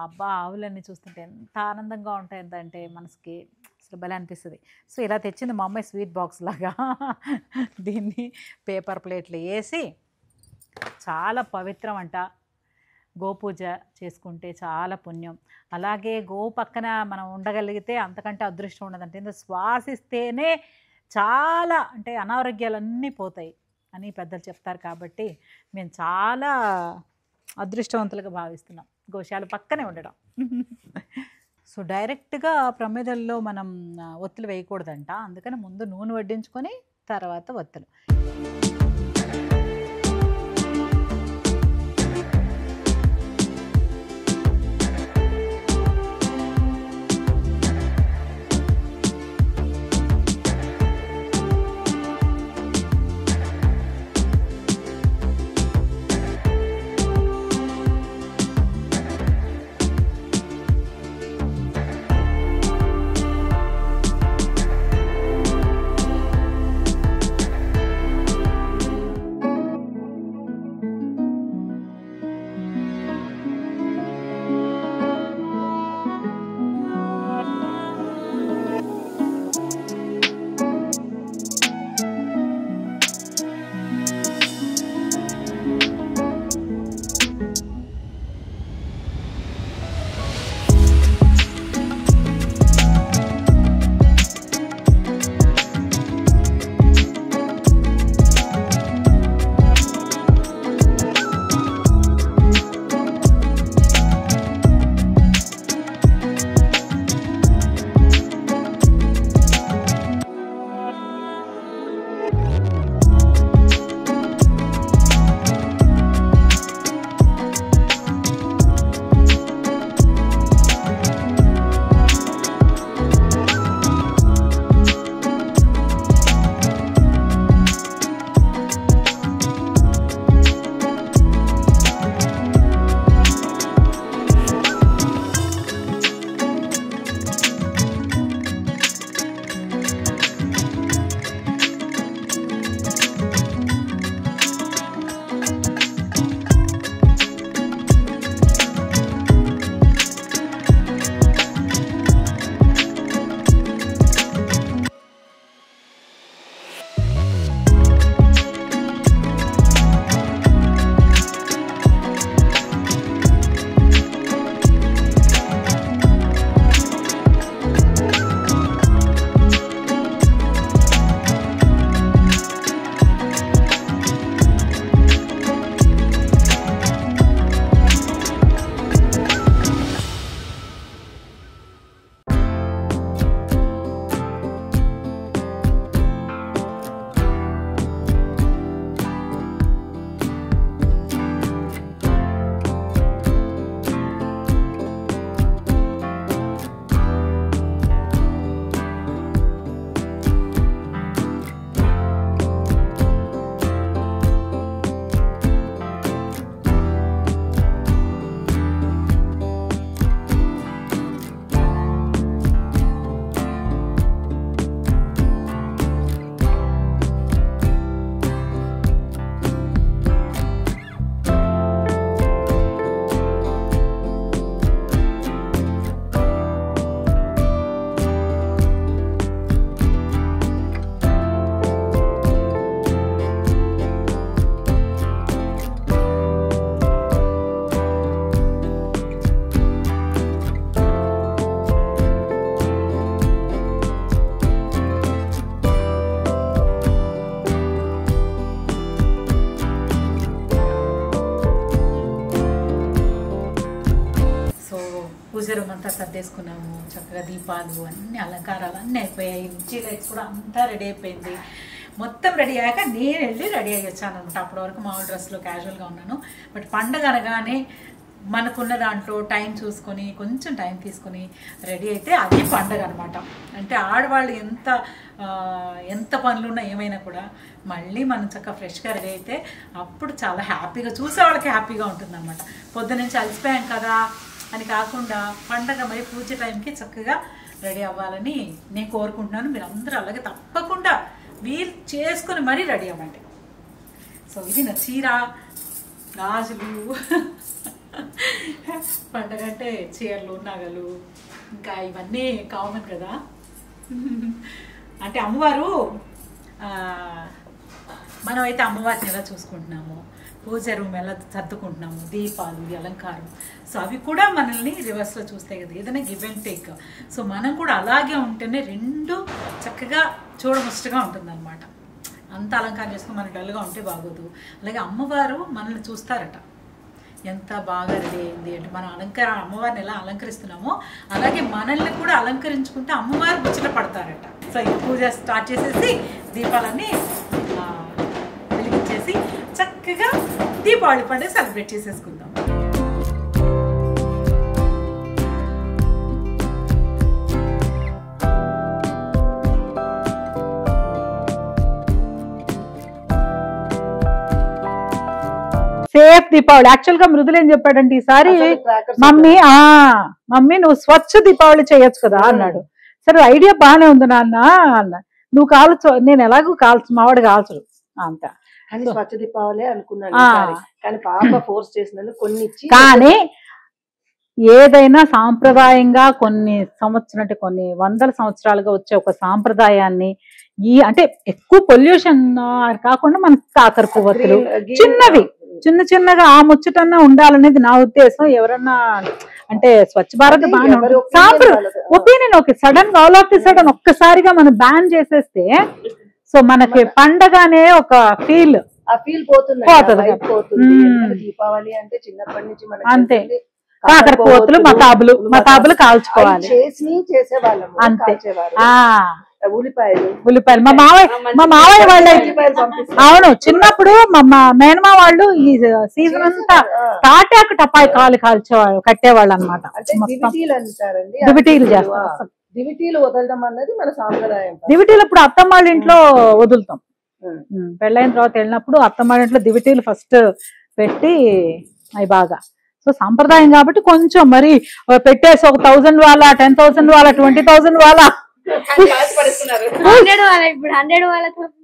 అబ్బా, ఆవులన్నీ చూస్తుంటే ఎంత ఆనందంగా ఉంటాయి అంటే మనసుకి అసలు భలే అనిపిస్తుంది. సో ఇలా తెచ్చింది మా అమ్మాయి స్వీట్ బాక్స్ లాగా. దీన్ని పేపర్ ప్లేట్లు వేసి, చాలా పవిత్రం అంట. గోపూజ చేసుకుంటే చాలా పుణ్యం. అలాగే గోవు పక్కన మనం ఉండగలిగితే అంతకంటే అదృష్టం ఉండదంటే, ఎందుకంటే శ్వాసిస్తేనే చాలా అంటే అనారోగ్యాలన్నీ పోతాయి అని పెద్దలు చెప్తారు. కాబట్టి మేము చాలా అదృష్టవంతులుగా భావిస్తున్నాం గోశాల పక్కనే ఉండడం. సో డైరెక్ట్గా ప్రమిదల్లో మనం ఒత్తులు వేయకూడదంట. అందుకని ముందు నూనె వడ్డించుకొని తర్వాత ఒత్తులు. పూజరం అంతా సర్దేసుకున్నాము. చక్కగా దీపాలు అన్ని అలంకారాలు అన్నీ అయిపోయాయి. మిర్చి లైట్స్ కూడా అంతా రెడీ అయిపోయింది. మొత్తం రెడీ అయ్యాక నేను వెళ్ళి రెడీ అయ్యి వచ్చాను అనమాట. అప్పటి వరకు మామూలు డ్రెస్లో క్యాజువల్గా ఉన్నాను. బట్ పండగ అనగానే మనకున్న దాంట్లో టైం చూసుకొని కొంచెం టైం తీసుకొని రెడీ అయితే అది పండగ అనమాట. అంటే ఆడవాళ్ళు ఎంత పనులున్నా ఏమైనా కూడా మళ్ళీ మనం చక్కగా ఫ్రెష్గా రెడీ అయితే అప్పుడు చాలా హ్యాపీగా, చూసే వాళ్ళకి హ్యాపీగా ఉంటుంది అనమాట. పొద్దునుంచి అలసిపోయాం కదా అని కాకుండా పండగ మరి పూజ టైంకి చక్కగా రెడీ అవ్వాలని నేను కోరుకుంటున్నాను. మీరు అందరూ అలాగే తప్పకుండా వీలు చేసుకుని మరీ రెడీ అవ్వండి. సో ఇది నా చీర, గాజులు, పండగ అంటే చీరలు, నగలు, ఇంకా ఇవన్నీ కామన్ కదా. అంటే అమ్మవారు, మనమైతే అమ్మవారిని ఎలా చూసుకుంటున్నాము, పూజ రూమ్ ఎలా సర్దుకుంటున్నాము, దీపాలు, అలంకారం, సో అవి కూడా మనల్ని రివర్స్లో చూస్తాయి కదా, ఏదైనా గివ్ అండ్ టేక్. సో మనం కూడా అలాగే ఉంటేనే రెండు చక్కగా చూడముచ్చటగా ఉంటుందన్నమాట. అంత అలంకారం చేసుకుని మనం డల్గా ఉంటే బాగోదు. అలాగే అమ్మవారు మనల్ని చూస్తారట, ఎంత బాగా రెడీ అయింది అంటే. మన అమ్మవారిని ఎలా అలంకరిస్తున్నామో అలాగే మనల్ని కూడా అలంకరించుకుంటే అమ్మవారు ముచ్చట పడతారట. సో ఈ పూజ స్టార్ట్ చేసేసి దీపాలన్నీ వెలిగించేసి చక్కగా దీపావళి పండుగ సెలబ్రేట్ చేసేసుకుందాం. సేఫ్ దీపావళి. యాక్చువల్ గా మృదులు ఏం చెప్పాడంటే ఈసారి మమ్మీ నువ్వు స్వచ్ఛ దీపావళి చేయొచ్చు కదా అన్నాడు. సరే ఐడియా బాగానే ఉంది నాన్న అన్న. నువ్వు కాల్చు, నేను ఎలాగూ కాల్చు, మావాడు కాల్చడు అంత. స్వచ్ఛ దీపావళి అనుకున్నాను, కానీ పాప ఫోర్స్ చేసినందుకు కొన్ని ఇచ్చి. కానీ ఏదైనా సాంప్రదాయంగా కొన్ని వందల సంవత్సరాలుగా వచ్చే ఒక సాంప్రదాయాన్ని అంటే ఎక్కువ పొల్యూషన్ కాకుండా మనకి కాకర పువ్వొత్తులు చిన్నగా ఆ ముచ్చటన్నా ఉండాలనేది నా ఉద్దేశం. ఎవరన్నా అంటే స్వచ్ఛ భారత్ బాగా ఒపీనియన్ ఓకే. సడన్ గా ఆల్ ఆఫ్ ది సడన్ ఒక్కసారిగా మనం బ్యాన్ చేసేస్తే సో మనకి పండగ అనే ఒక ఫీల్ పోతుంది. దీపావళి అంటే చిన్నప్పటి నుంచి అంతే, కాకర పువ్వొత్తులు మతాబులు కాల్చుకోవాలి చేసేవాళ్ళం. అంతే. ఉల్లిపాయలు మా మావయ్య వాళ్ళు, అవును చిన్నప్పుడు మా మేనమా వాళ్ళు ఈ సీజన్ అంతా తాటాకు టపాయి కాల్చేవాళ్ళు, కట్టేవాళ్ళు అనమాట. దివిటీలు చేస్తారు. దివిటీలు వదలడం అన్నది మన సాంప్రదాయం. దివిటీలు ఇప్పుడు అత్తమ్మ వాళ్ళ ఇంట్లో వదులుతాం. పెళ్ళైన తర్వాత వెళ్ళినప్పుడు అత్తమ్మ వాళ్ళ ఇంట్లో దివిటీలు ఫస్ట్ పెట్టి అవి బాగా సో సాంప్రదాయం కాబట్టి కొంచెం మరి పెట్టేసి ఒక 1000 వాళ్ళ 10,000 వాళ్ళ 20,000 వాళ్ళ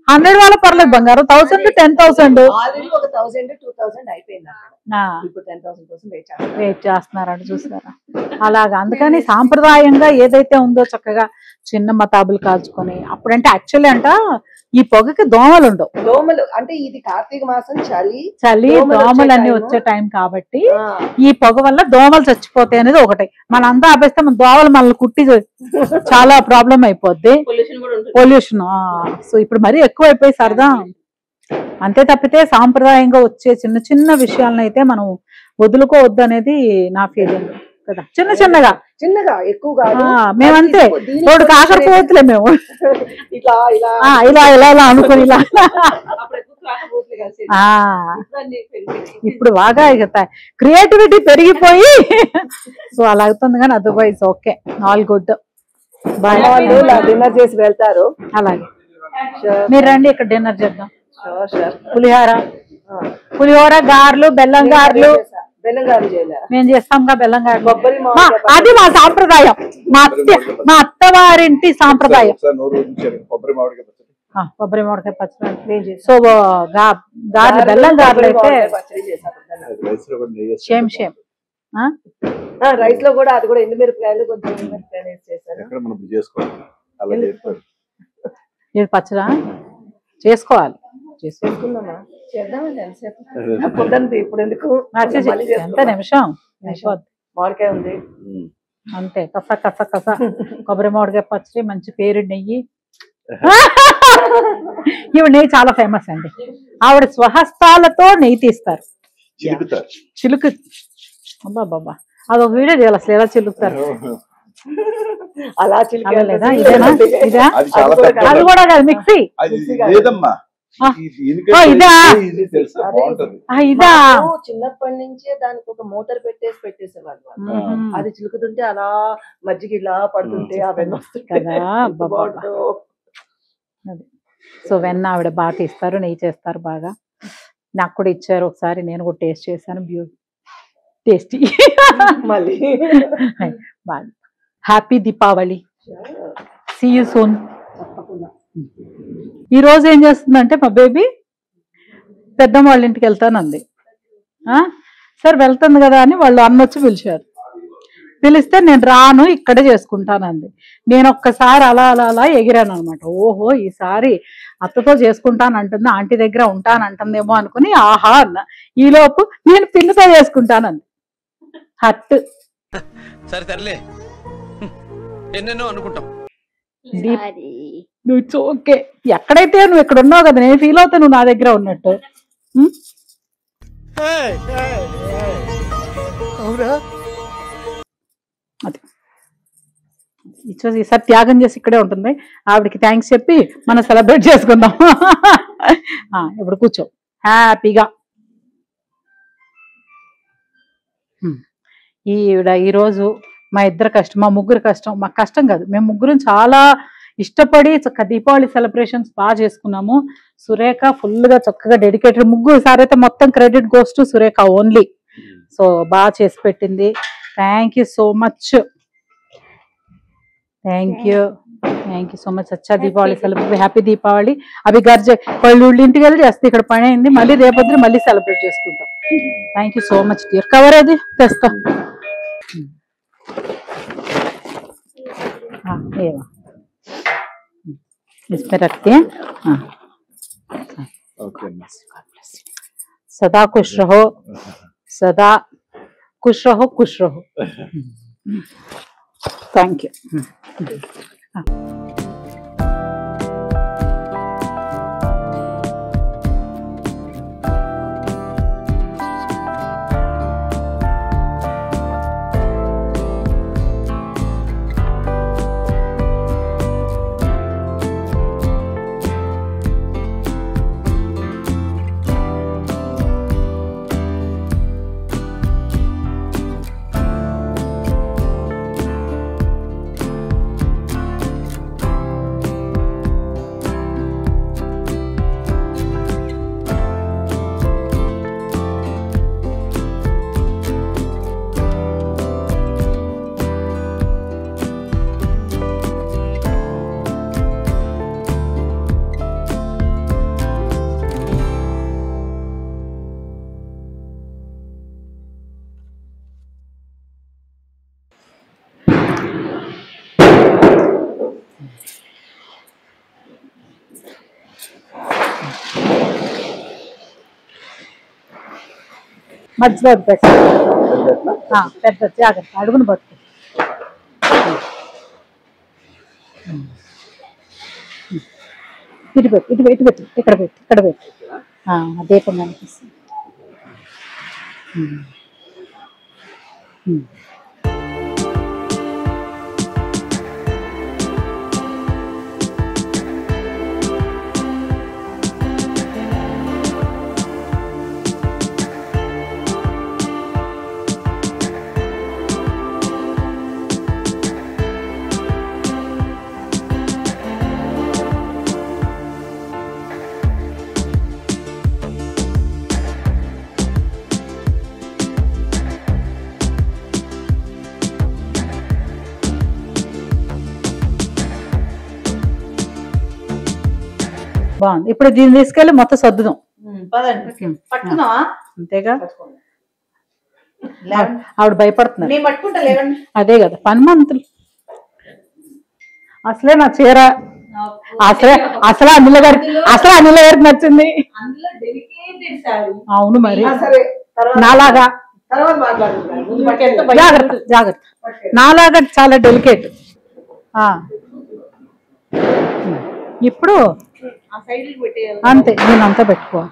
100 వాళ్ళ పర్లేదు బంగారం. 1000 to 10,000 వెయిట్ చేస్తున్నారంట, చూసారా అలాగా. అందుకని సాంప్రదాయంగా ఏదైతే ఉందో చక్కగా చిన్న మతాబులు కాల్చుకొని అప్పుడంటే యాక్చువల్లీ అంట ఈ పొగకి దోమలు ఉండవు. దోమలు అంటే ఇది కార్తీక మాసం చలి దోమలు అన్ని వచ్చే టైం కాబట్టి ఈ పొగ వల్ల దోమలు చచ్చిపోతాయి అనేది ఒకటి. మనంతా ఆపేస్తే మన దోమలు మనల్ని కుట్టి చాలా ప్రాబ్లం అయిపోద్ది, పొల్యూషన్. సో ఇప్పుడు మరీ ఎక్కువ అయిపోయి సరదా. అంతే తప్పితే సాంప్రదాయంగా వచ్చే చిన్న విషయాలను అయితే మనం వదులుకోవద్దు అనేది నా ఫీలింగ్ కదా. చిన్నగా ఎక్కువ మేమంతే తోడు కాకర పోతులే మేము ఇలా అనుకుని ఇలా. ఇప్పుడు బాగా క్రియేటివిటీ పెరిగిపోయి సో అలా అవుతుంది. కానీ otherwise okay, all good. Dinner చేసి వెళ్తారు. అలాగే మీరు రండి, ఇక్కడ డిన్నర్ చేద్దాం. పులిహోర గారెలు, బెల్లం గారెలు మేము చేస్తాంగా. బెల్లం గారెలు అది మా సాంప్రదాయం, మా అత్తవారింటి సాంప్రదాయం. కొబ్బరి మామిడికాయ పచ్చడి. సో గారెలు, బెల్లం గారెలు అయితే షేమ్ రైస్ లో కూడా అది కూడా ఎండుమిరపకాయలు కొంచెం ఇది పచ్చడా చేసుకోవాలి. ఇప్పుడు ఎందుకు ఎంత నిమిషం మామిడికాయ ఉంది అంతే. కస కొబ్బరి మామిడికాయ పచ్చడి, మంచి పేరు నెయ్యి. ఈవిడ నెయ్యి చాలా ఫేమస్ అండి. ఆవిడ స్వహస్తాలతో నెయ్యి తీస్తారు, చిలుకు. అబ్బాబ్బా అదొక వీడియో చేయాలి అసలు ఎలా చిలుకుతారు. అలా లేదా ఇదేనా? ఇదా? అది కూడా కాదు, మిక్సీ. ఇదా తెలుసా బాగుంటది. ఇదా మాకు చిన్నప్పటి నుంచే దానికి ఒక మోటార్ పెట్టేసేవాళ్ళు వాళ్ళు. అది చిలుకుతుంటే అలా మజ్జిగ ఇలా పడుతుంటే అవన్నీ వస్తుంటాయి కదా. అది సో వెన్న ఆవిడ బాగా తీస్తారు, నెయ్యి చేస్తారు బాగా. నాకు కూడా ఇచ్చారు ఒకసారి, నేను కూడా టేస్ట్ చేశాను. టేస్టీ. మళ్ళీ బాగా. Happy Deepavali. See you soon. ఈ రోజు ఏం చేస్తుందంటే మా బేబీ పెద్దమ్మ వాళ్ళ ఇంటికి వెళ్తానంది. సరే వెళ్తుంది కదా అని వాళ్ళు అన్నొచ్చి పిలిచారు. పిలిస్తే నేను రాను, ఇక్కడే చేసుకుంటానంది. నేను ఒక్కసారి అలా అలా అలా ఎగిరాను అనమాట. ఓహో ఈసారి అత్తతో చేసుకుంటానంటుంది, ఆంటీ దగ్గర ఉంటానంటుందేమో అనుకుని ఆహా అన్న. ఈలోపు నేను పిన్నుతో చేసుకుంటానంది. హట్. సరే తరలే, ఎన్నెన్నో అనుకుంటాం. నువ్వు ఓకే, ఎక్కడైతే నువ్వు ఇక్కడ ఉన్నావు కదా, నేను ఫీల్ అవుతా నువ్వు నా దగ్గర ఉన్నట్టు. అది ఈసారి త్యాగం చేసి ఇక్కడే ఉంటుంది. ఆవిడకి థ్యాంక్స్ చెప్పి మనం సెలబ్రేట్ చేసుకుందాం. ఇప్పుడు కూర్చో హ్యాపీగా. ఈవిడ ఈరోజు మా ఇద్దరు కష్టం, మా ముగ్గురు కష్టం. మా కష్టం కాదు, మేము ముగ్గురం చాలా ఇష్టపడి దీపావళి సెలబ్రేషన్స్ బాగా చేసుకున్నాము. సురేఖ ఫుల్గా చక్కగా డెడికేటెడ్. ముగ్గురు సార్ అయితే మొత్తం credit goes to Surekha only. So బాగా చేసి పెట్టింది. Thank you so much. Thank you so much. అచ్చా దీపావళి సెలబ్రేట్, హ్యాపీ దీపావళి. అవి గర్జ వాళ్ళు ఇంటికి వెళ్ళి చేస్తే ఇక్కడ పని అయింది. మళ్ళీ రేపొద్దున మళ్ళీ సెలబ్రేట్ చేసుకుంటాం. Thank you so much dear. Cover అది తెస్తా. इसमें रखते हैं. सदा खुश रहो, सदा खुश रहो, खुश रहो. Thank you. మధ్యలో పెట్టు. పెద్ద జాగ్రత్త, అడుగును పట్టు. ఇటు పెట్టు, ఇటు పెట్టు, పెట్టు, ఇక్కడ పెట్టు, ఇక్కడ పెట్టు. దీపం కనిపిస్తుంది. బాగుంది. ఇప్పుడు దీన్ని తీసుకెళ్ళి మొత్తం సర్దుదాం. అంతేగా, ఆవిడ భయపడుతున్నారు. అదే కదా పనిమంతులు. అసలే నా చీర అసలు అనిల గారికి నచ్చింది. అవును మరి, నాలాగా జాగ్రత్త జాగ్రత్త, నాలాగా చాలా డెలికేట్. ఇప్పుడు అంతే, నేను అంతా పెట్టుకోవాలి.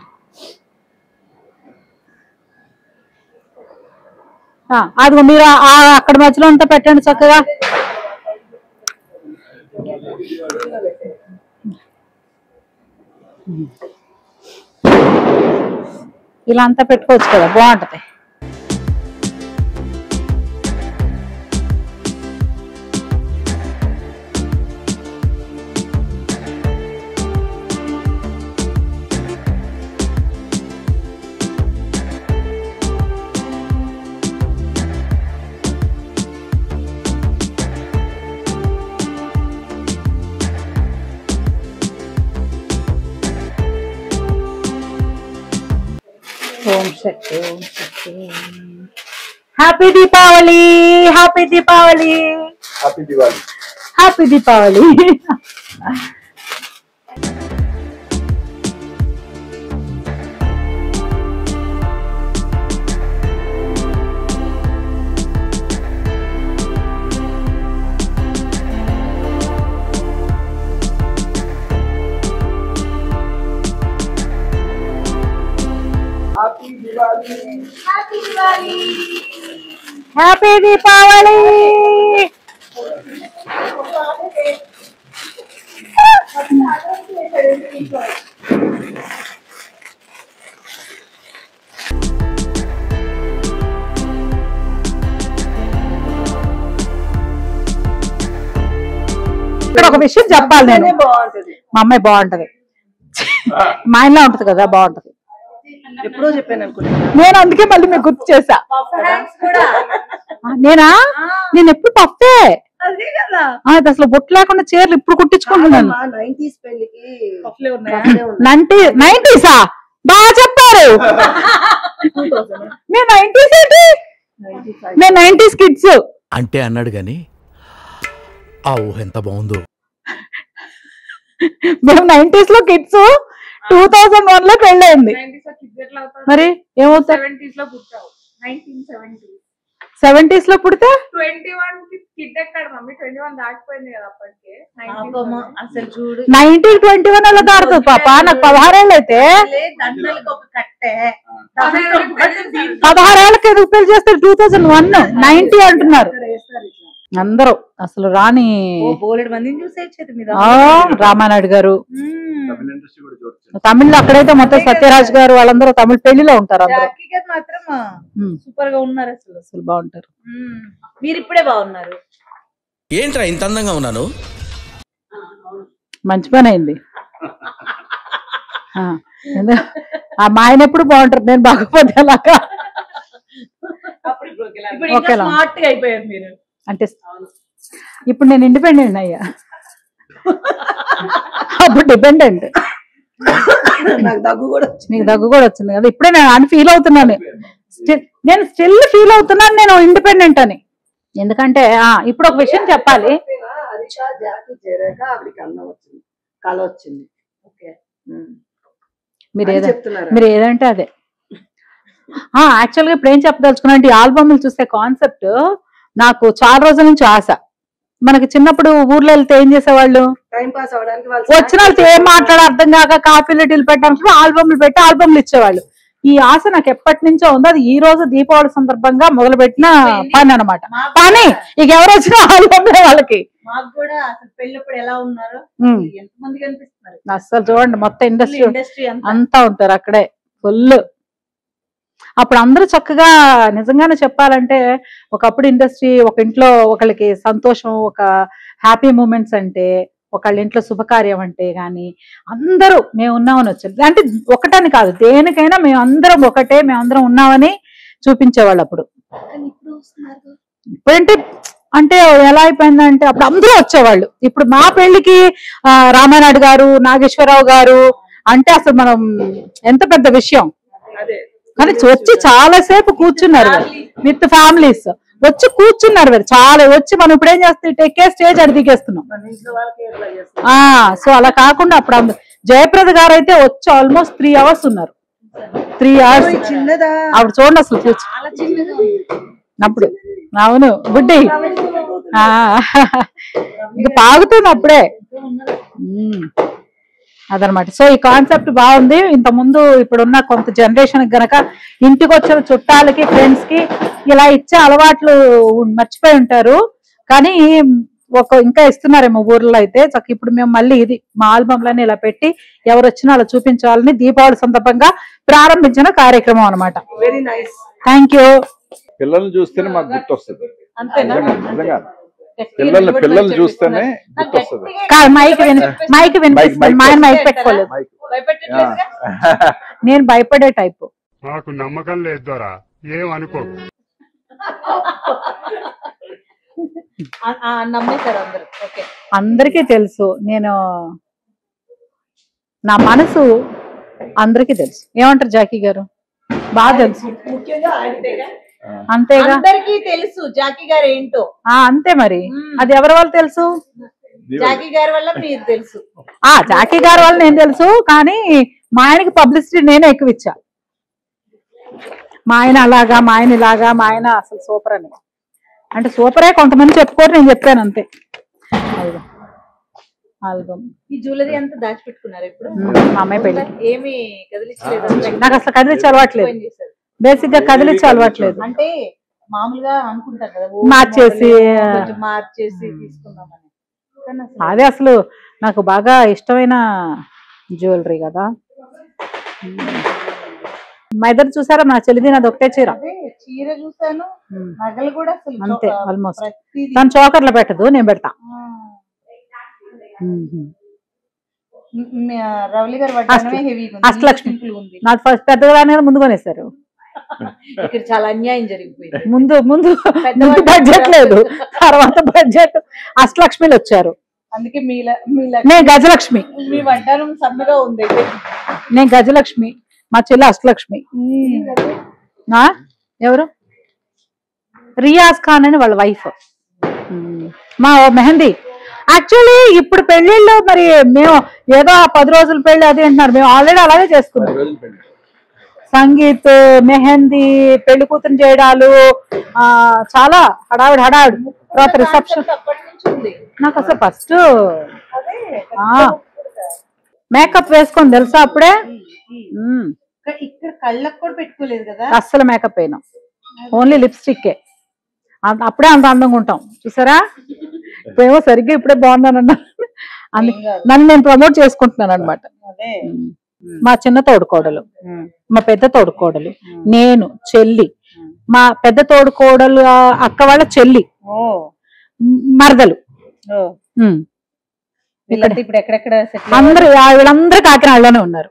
అది మీరు అక్కడ మధ్యలో అంతా పెట్టండి చక్కగా. ఇలా అంతా పెట్టుకోవచ్చు కదా, బాగుంటది. Om Shakti, Om Shakti. Happy Deepavali, happy Deepavali, happy Diwali. Happy Deepavali. Happy Deepavali. ఇక్కడ ఒక విషయం చెప్పాలి, నేను బాగుంటది. మా అమ్మాయి బాగుంటది, మా ఇంట్లో ఉంటది కదా, బాగుంటది. ఎప్పుడో చెప్పాను అనుకుంటా. నేను అందుకే మళ్ళీ మీకు గుర్తు చేసా. నేనా? నేను ఎప్పుడు పప్పే. అదే కదా, అది అసలు బొట్టు లేకుండా చీరలు ఇప్పుడు కుట్టించుకుంటున్నాను. 90s పెళ్లికి పఫ్లే ఉన్నాయి. 90s బాగా చెప్పారు. నేను 90s ఏంటి, నేను 90s కిడ్స్. అంటే అన్నాడు గాని ఆ ఊహ ఎంత బాగుందో. మేము 90s లో కిడ్స్, 2001 లో పెళ్ళయింది. మరి ఏమవుతా? 70s లో పుడితే 21 కిడ్ ఎక్కడ మమ్మీ? 21 దాటిపోయింది కదా అప్పటికే. అసలు చూడు, 1921 అలా దాడుతుంది పాప. నాకు 16 ఏళ్ళు అయితే దండలకు ఒక కట్టే 16 ఏళ్ళకి ఎందుకు పెళ్లి చేస్తారు? 2001 90 అంటున్నారు అందరూ. అసలు రాని బోలెడు మందిని చూసేది మీద. రామానాయుడు గారు తమిళ్లో, అక్కడైతే మొత్తం సత్యరాజ్ గారు వాళ్ళందరూ తమిళ పెళ్లిలో ఉంటారు. అందరూ మాత్రం సూపర్ గా ఉన్నారు. అసలు అసలు బాగుంటారు. మీరు ఇప్పుడే బాగున్నారు. ఏంట్రా ఇంత అందంగా ఉన్నాను? మంచి పని అయింది. మా ఆయన ఎప్పుడు బాగుంటారు, నేను బాగపోతే అలాగా. ఓకేలా స్మార్ట్ గా అయిపోయారు మీరు. అంటే ఇప్పుడు నేను ఇండిపెండెంట్ అయ్యా, అప్పుడు డిపెండెంట్. నాకు దగ్గు కూడా నీకు దగ్గు కూడా వచ్చింది కదా. ఇప్పుడే నేను అని ఫీల్ అవుతున్నాను, నేను స్టిల్ ఫీల్ అవుతున్నాను నేను ఇండిపెండెంట్ అని. ఎందుకంటే ఇప్పుడు ఒక విషయం చెప్పాలి. కళ వచ్చింది. మీరు ఏదంటే అదే. యాక్చువల్ గా ఇప్పుడు ఏం చెప్పదలుచుకున్నా అంటే, ఈ ఆల్బమ్లు చూస్తే కాన్సెప్ట్ నాకు చాలా రోజుల నుంచి ఆశ. మనకి చిన్నప్పుడు ఊర్లో వెళ్తే ఏం చేసేవాళ్ళు, టైం పాస్ అవడానికి వచ్చిన వాళ్ళతో ఏం మాట్లాడ అర్థం కాక కాఫీలు టీలు పెట్టడానికి ఆల్బమ్లు పెట్టి ఆల్బమ్లు ఇచ్చేవాళ్ళు. ఈ ఆశ నాకు ఎప్పటి నుంచో ఉంది. అది ఈ రోజు దీపావళి సందర్భంగా మొదలు పెట్టిన పని అనమాట. పని ఇక ఎవరు వచ్చినా ఆల్బమ్లే వాళ్ళకి. మాకు కూడా అసలు పెళ్ళప్పుడు ఎలా ఉన్నారు, ఎంతమంది కనిపిస్తున్నారు. అసలు చూడండి, మొత్తం ఇండస్ట్రీ అంతా ఉంటారు అక్కడే ఫుల్. అప్పుడు అందరూ చక్కగా, నిజంగానే చెప్పాలంటే ఒకప్పుడు ఇండస్ట్రీ, ఒక ఇంట్లో ఒకళ్ళకి సంతోషం, ఒక హ్యాపీ మూమెంట్స్ అంటే, ఒకళ్ళ ఇంట్లో శుభకార్యం అంటే గాని అందరూ మేము ఉన్నామని వచ్చారు. అంటే ఒకటని కాదు, దేనికైనా మేము అందరం ఒకటే, మేమందరం ఉన్నామని చూపించేవాళ్ళు అప్పుడు. ఇప్పుడంటే అంటే ఎలా అయిపోయిందంటే, అప్పుడు అందరూ వచ్చేవాళ్ళు. ఇప్పుడు మా పెళ్లికి రామానాయుడు గారు, నాగేశ్వరరావు గారు అంటే అసలు మనం ఎంత పెద్ద విషయం. కానీ వచ్చి చాలా సేపు కూర్చున్నారు విత్ ఫ్యామిలీస్, వచ్చి కూర్చున్నారు మీరు చాలా. వచ్చి మనం ఇప్పుడు ఏం చేస్తాం, ఎక్కే స్టేజ్ అడి దిగేస్తున్నాం. సో అలా కాకుండా అప్పుడు జయప్రద గారు అయితే వచ్చి ఆల్మోస్ట్ 3 hours ఉన్నారు. 3 hours. అప్పుడు చూడండి అసలు అప్పుడు. అవును బుడ్డి ఇంకా పాగుతుంది అప్పుడే. అదనమాట. సో ఈ కాన్సెప్ట్ బాగుంది. ఇంత ముందు ఇప్పుడున్న కొంత జనరేషన్ గనక ఇంటికి వచ్చిన చుట్టాలకి, ఫ్రెండ్స్ కి ఇలా ఇచ్చే అలవాట్లు మర్చిపోయి ఉంటారు. కానీ ఇంకా ఇస్తున్నారేమో ఊర్లో అయితే చక్క. ఇప్పుడు మేము మళ్ళీ ఇది మా ఆల్బమ్లని ఇలా పెట్టి ఎవరు వచ్చినా అలా చూపించాలని దీపావళి సందర్భంగా ప్రారంభించిన కార్యక్రమం అనమాట. Very nice. Thank you. పిల్లల్ని చూస్తేనే మాకు గుర్తొస్తుంది. అంతేనా? నిజంగా పిల్లల్ని చూస్తేనే గుర్తొస్తుంది. మైక్ వినిపిస్తుంది. మా ఆయన మైక్ పెట్టుకోలేదు. నేను భయపడే టైపు. నాకు నమ్మకం లేదు దొరా, ఏం అనుకోకు. నమ్మేశారు అందరూ. ఓకే, అందరికీ తెలుసు. నేను నా మనసు అందరికీ తెలుసు. ఏమంటారు జాకీ గారు? బాగా తెలుసు. ముఖ్యంగా ఆయనదేగా. అంతేగా, అందరికీ తెలుసు జాకీ గారు ఏంటో. అంతే మరి. అది ఎవరి వాళ్ళు తెలుసు? జాకీ గారి వల్ల మీరు తెలుసు. జాకీ గారి వల్ల నేను తెలుసు. కానీ మా ఆయనకి పబ్లిసిటీ నేనే ఎక్కువ ఇచ్చా. మా ఆయన అలాగా, మా ఆయన ఇలాగా, మా ఆయన అసలు సూపర్ అని. అంటే సూపరే కొంతమంది చెప్పుకోరు, నేను చెప్పాను అంతే. ఆల్బమ్. ఈ జ్యువెలరీ అంతా దాచిపెట్టుకున్నారు ఇప్పుడు? మా అమ్మాయి పెళ్లి. ఏమి కదిలించలేదు? నాకు అసలు కదిలించి అలవాట్లేదు. బేసిక్ గా కదిలించి అలవాట్లేదు. అంటే మామూలుగా అనుకుంటారు కదా, మార్చేసి తీసుకున్నామని. అదే అసలు నాకు బాగా ఇష్టమైన జ్యువెలరీ కదా. మా ఇద్దరు చూసారా? నా చెల్లిది నాది ఒకటే చీర. చీర చూసాను, నగలు కూడా అంతే. ఆల్మోస్ట్ తను చోకర్లో పెట్టదు, నేను పెడతా. రవలి గారు అష్టలక్ష్మి నాకు ఫస్ట్ పెద్దగా ముందు కొనేసారు. ఇక్కడ చాలా అన్యాయం జరిగిపోయింది. ముందు బడ్జెట్ లేదు, తర్వాత బడ్జెట్ అష్టలక్ష్మిలు వచ్చారు. అందుకే నేను గజలక్ష్మి. మీ వడ్డానం సన్నగా ఉంది. నేను గజలక్ష్మి, మా చెల్లి అష్టలక్ష్మి. ఎవరు? రియాజ్ ఖాన్ అని వాళ్ళ వైఫ్. మా మెహందీ. యాక్చువల్లీ ఇప్పుడు పెళ్లిళ్ళు మరి మేము ఏదో 10 రోజుల పెళ్లి అది అంటున్నారు. మేము ఆల్రెడీ అలాగే చేసుకున్నాం. సంగీత్, మెహందీ, పెళ్లి కూతురు చేయడాలు, చాలా హడావిడి. తర్వాత రిసెప్షన్. నాకు అసలు ఫస్ట్ మేకప్ వేసుకొని తెలుసా అప్పుడే. ఇక్కడ కళ్ళకు కూడా పెట్టుకోలేదు కదా అస్సలు. మేకప్ అయినా ఓన్లీ లిప్స్టిక్కే. అప్పుడే అంత అందంగా ఉంటాం చూసారా. ఇప్పుడేమో సరిగ్గా ఇప్పుడే బాగున్నానన్నా. నన్ను నేను ప్రమోట్ చేసుకుంటున్నాను అనమాట. మా చిన్న తోడుకోడలు, మా పెద్ద తోడుకోడలు, నేను, చెల్లి, మా పెద్ద తోడుకోడలు అక్క వాళ్ళ చెల్లి, మరదలు. ఇప్పుడు ఎక్కడెక్కడ అందరూ వీళ్ళందరూ కాకినాడలోనే ఉన్నారు.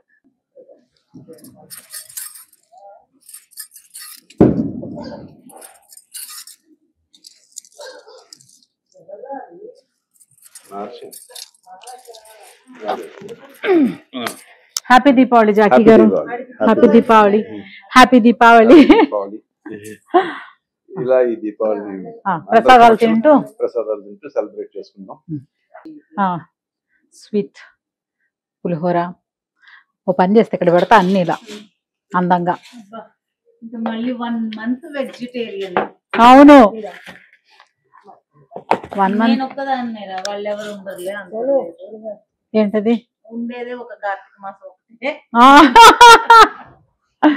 హ్యాపీ దీపావళి జాకీ గారు. హ్యాపీ దీపావళి. హ్యాపీ దీపావళి. ఇలా ఈ దీపావళి ప్రసాదాలు తింటూ సెలబ్రేట్ చేసుకుందాం. స్వీట్ పులిహోర ఓ పని చేస్తే ఇక్కడ పెడతా అన్ని ఇలా అందంగా. మళ్ళీ 1 month వెజిటేరియన్. అవును, 1 month. ఒక్కదాన్నేరా, వాళ్ళు ఎవరు ఉండరులే. ఏంటది? ఉండేదే ఒక కార్తీక మాసం ఒకటే.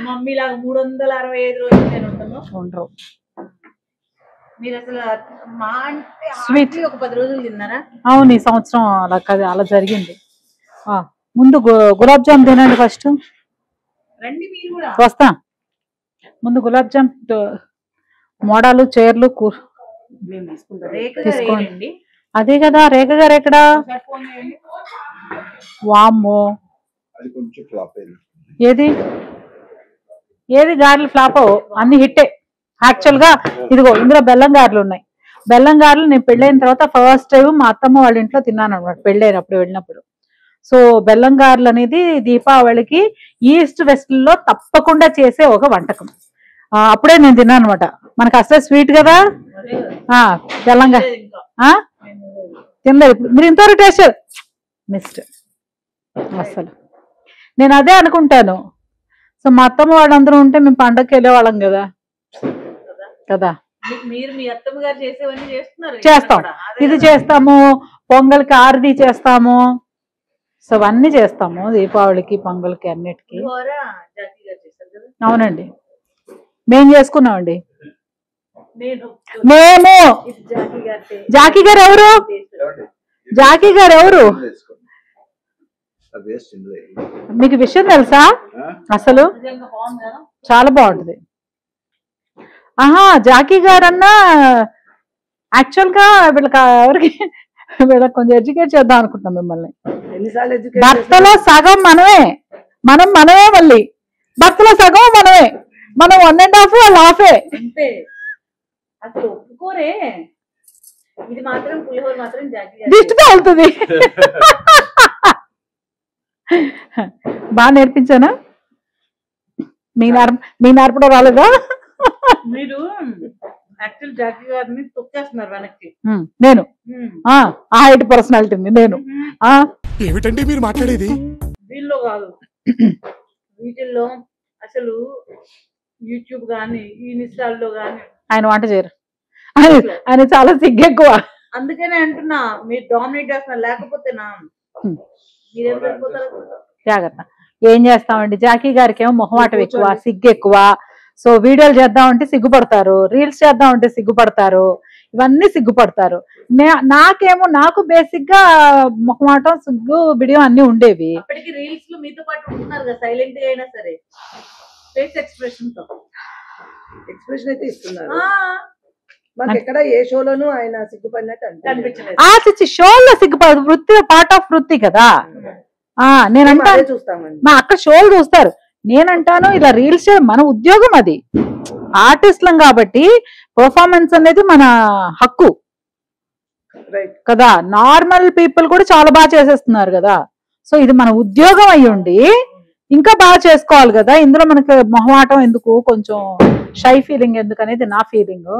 మమ్మీ లాగా 365 రోజులు నేను ఉండరు. మీరు అసలు మా అంటే స్వీట్ ఒక 10 రోజులు తిన్నారా? అవును, ఈ సంవత్సరం అలా జరిగింది. ముందు గులాబ్ జామ్ తినండి ఫస్ట్. రండి మీరు కూడా. వస్తా. ముందు గులాబ్ జామ్ మోడాలు, చైర్లు తీసుకోండి. అదే కదా, రేఖ గారు ఎక్కడా? వామ్మో, ఏది గారెలు ఫ్లాప్ అన్ని హిట్టే. యాక్చువల్ గా ఇదిగో ఇందులో బెల్లం గారెలు ఉన్నాయి. బెల్లం గారెలు నేను పెళ్ళైన తర్వాత ఫస్ట్ టైం మా అత్తమ్మ వాళ్ళ ఇంట్లో తిన్నాను అనమాట, పెళ్ళైనప్పుడు వెళ్ళినప్పుడు. సో బెల్లం గారెలు అనేది దీపావళికి ఈస్ట్ వెస్ట్ లో తప్పకుండా చేసే ఒక వంటకం. అప్పుడే నేను తిన్నాను అనమాట. మనకు అసలే స్వీట్ కదా బెల్లం గారె. తినలేదు ఇప్పుడు. మీరు ఇంతవరకు టేస్ట్ మిస్ట్ అసలు. నేను అదే అనుకుంటాను. సో మా అత్తమ్మ వాళ్ళందరూ ఉంటే మేము పండగకి వెళ్ళేవాళ్ళం కదా కదా. మీరు మీ అత్తమ్మ గారు చేసేవన్నీ చేస్తున్నారు. చేస్తాం, ఇది చేస్తాము, పొంగల్కి ఆరతి చేస్తాము. సో అవన్నీ చేస్తాము దీపావళికి, పొంగల్కి, అన్నిటికీ. అవునండి, మేము చేసుకున్నామండి. నేను మేము ఇది జాకీ గారి జాకీ గారు ఎవరు? జాకీ గారు ఎవరు? మీకు విషయం తెలుసా అసలు? నిజంగా బాగుంది కదా. చాలా బాగుంటది. ఆహా, జాకీ గారన్నా యాక్చువల్ గా వీళ్ళకి ఎవరికి వీళ్ళకి కొంచెం ఎడ్యుకేట్ చేద్దాం అనుకుంటున్నాం మిమ్మల్ని. భర్తలో సగం మనమే, మనమే మళ్ళీ భర్తలో సగం మనమే, మనం 1.5 వాళ్ళు హాఫే. అంతే అసలు ఒప్పుకోరే. ఇది మాత్రం పులిహోర మాత్రం జాకీ గారి దిష్టితో అవుతుంది. బాగా నేర్పించానా? మీ నేర్పడం రాలేదా? మీరు యాక్చువల్ జాకీ గారిని తొక్కేస్తున్నారు వెనక్కి. నేను ఆ హైట్ పర్సనాలిటీ నేను. ఏమిటండి మీరు మాట్లాడేది? వీళ్ళు కాదు, వీటిల్లో అసలు యూట్యూబ్ గానీ ఈ ఇన్స్టాల్లో గానీ ఆయన వంట చేయరు. ఆయన చాలా సిగ్గెక్కువ. అందుకనే అంటున్నా మీరు డామినేట్ చేస్తున్నారు. లేకపోతేనా మీరేం సరిపోతారు. జాగ్రత్త. ఏం చేస్తామండి, జాకీ గారికి ఏమో మొహమాటం ఎక్కువ, సిగ్గు ఎక్కువ. సో వీడియోలు చేద్దామంటే సిగ్గుపడతారు, రీల్స్ చేద్దామంటే సిగ్గుపడతారు, ఇవన్నీ సిగ్గుపడతారు. నాకు బేసిక్ గా మొహమాటం, సిగ్గు, బిడియం అన్ని ఉండేవి. అప్పటికి రీల్స్ లో మీతో పాటు ఉంటున్నారు కదా, సైలెంట్ గా అయినా సరే ఫేస్ ఎక్స్ప్రెషన్ తో ఎక్స్ప్రెషన్ అయితే ఇస్తున్నారు. మాకు ఎక్కడ ఏ షోలోనూ ఆయన సిగ్గుపడినట్టు కనిపించలేదు. షోల్లో సిగ్గుపడదు, వృత్తి పార్ట్ ఆఫ్ వృత్తి కదా. నేనంటా చూస్తామండి. మా అక్కడ షోలు చూస్తారు, నేనంటాను ఇలా రీల్స్ మన ఉద్యోగం, అది ఆర్టిస్ట్లం కాబట్టి పర్ఫార్మెన్స్ అనేది మన హక్కు కదా. నార్మల్ పీపుల్ కూడా చాలా బాగా చేసేస్తున్నారు కదా. సో ఇది మన ఉద్యోగం అయ్యుండి ఇంకా బాగా చేసుకోవాలి కదా. ఇందులో మనకి మొహమాటం ఎందుకు, కొంచెం షై ఫీలింగ్ ఎందుకు అనేది నా ఫీలింగ్.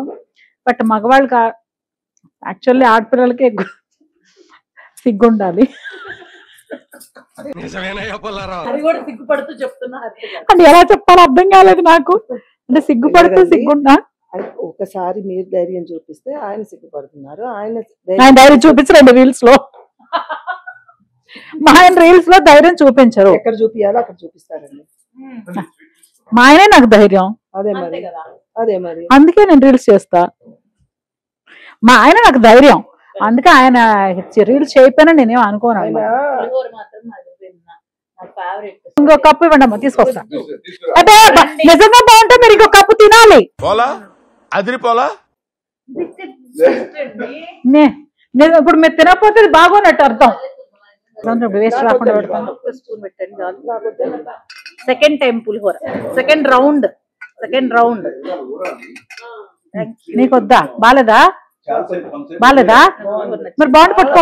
బట్ మగవాళ్ళకి యాక్చువల్లీ ఆడపిల్లలకి ఎక్కువ సిగ్గుండాలి. అది కూడా సిగ్గుపడుతూ చెప్తున్నా. అంటే ఎలా చెప్పాలో అర్థం కాలేదు నాకు. అంటే సిగ్గుపడుతూ సిగ్గుండా. ఒకసారి మీరు ధైర్యం చూపిస్తే ఆయన సిగ్గుపడుతున్నారు. ఆయన ధైర్యం చూపించరండి రీల్స్ లో. మా ఆయన రీల్స్ లో ధైర్యం చూపించరు. ఎక్కడ చూపించాలో అక్కడ చూపిస్తారండి. మా ఆయనే నాకు ధైర్యం. అదే మరి అందుకే నేను రీల్స్ చేస్తా. మా ఆయన నాకు ధైర్యం, అందుకే ఆయన రీల్స్ చేయకపోయినా నేనేం అనుకోను. ఇంకో కప్పు ఇవ్వండి అమ్మా, తీసుకొస్తా. అంటే నిజంగా బాగుంటే మీరు ఇంకో కప్పు తినాలి. ఇప్పుడు మీరు తినకపోతే బాగోనట్టు అర్థం. వేస్ట్ రాకుండా పెడతాను. సెకండ్ టైం పులిహోర, సెకండ్ రౌండ్. నీకు వద్దా? బాలేదా? మరి బాగుంది, పట్టుకో.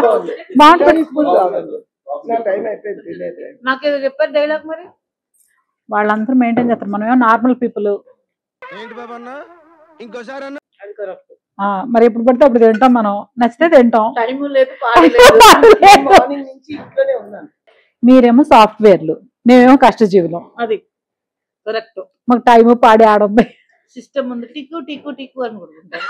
నాకేదో చెప్పారు డైలాగ్. మరి వాళ్ళందరూ మెయింటైన్ చేస్తారు, మనం ఏమో నార్మల్ పీపుల్. మరి ఎప్పుడు పడితే అప్పుడు తింటాం, మనం నచ్చితే తింటాం. టైం లేదు. మీరేమో సాఫ్ట్వేర్లు, మేమేమో కష్టజీవులం. అది కరెక్ట్. మాకు టైము పాడి ఆడబ్బాయి సిస్టమ్ ఉంది. టిక్కు టిక్కు టిక్కు అని కొడుకుంటాం.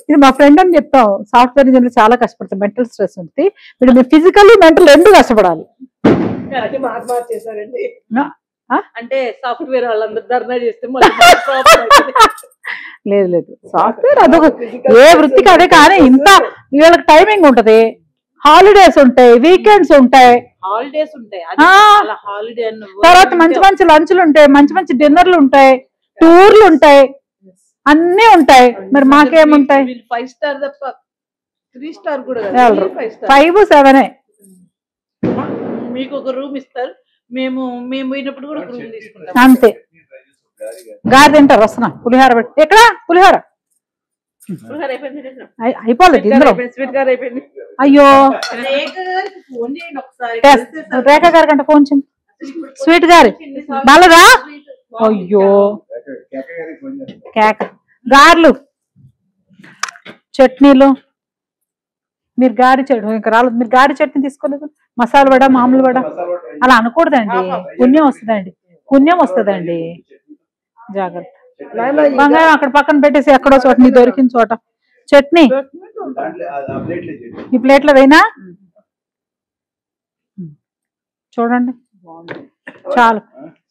ఇది మా ఫ్రెండ్ అని చెప్తాం. సాఫ్ట్వేర్ ఇంజనీర్ చాలా కష్టపడతాం, మెంటల్ స్ట్రెస్ ఉంటుంది. ఇప్పుడు మీరు ఫిజికల్ మెంటల్ రెండు కష్టపడాలి. అంటే సాఫ్ట్వేర్ వాళ్ళందరూ ధర్నా చేస్తే లేదు, సాఫ్ట్వేర్ అదొక ఏ వృత్తికి అదే. కానీ ఇంత వీళ్ళకి టైమింగ్ ఉంటది, హాలిడేస్ ఉంటాయి, వీకెండ్స్ ఉంటాయి, తర్వాత మంచి మంచి లంచ్లు ఉంటాయి, మంచి మంచి డిన్నర్లు ఉంటాయి, టూర్లు ఉంటాయి, అన్ని ఉంటాయి. మరి మాకేముంటాయి? 5 స్టార్ తప్ప 3 స్టార్ కూడా 5, 7 మీకు ఒక రూమ్ ఇస్తారు. మేము పోయినప్పుడు కూడా రూమ్ తీసుకుంటాం. అంతే. గారి తింటారు. వస్తున్నా పులిహోర పెట్టి. ఎక్కడ పులిహోర అయిపోలేదు ఇందులో. అయ్యో, రేఖ గారి కంటే ఫోన్ చేయండి. స్వీట్ గారి బాలదా? అయ్యో, కేక. గారెలు, చట్నీలు. మీరు గారి చట్నీ ఇంకా రాలేదు. మీరు గారి చట్నీ తీసుకోలేదు. మసాలా వడ, మామూలు వడ అలా అనకూడదండి. పుణ్యం వస్తుందండి. జాగ్రత్త. బంగారం అక్కడ పక్కన పెట్టేసి ఎక్కడో చోట నీ దొరికిన చోట చట్నీ ఈ ప్లేట్లో వేయినా. చూడండి, చాలు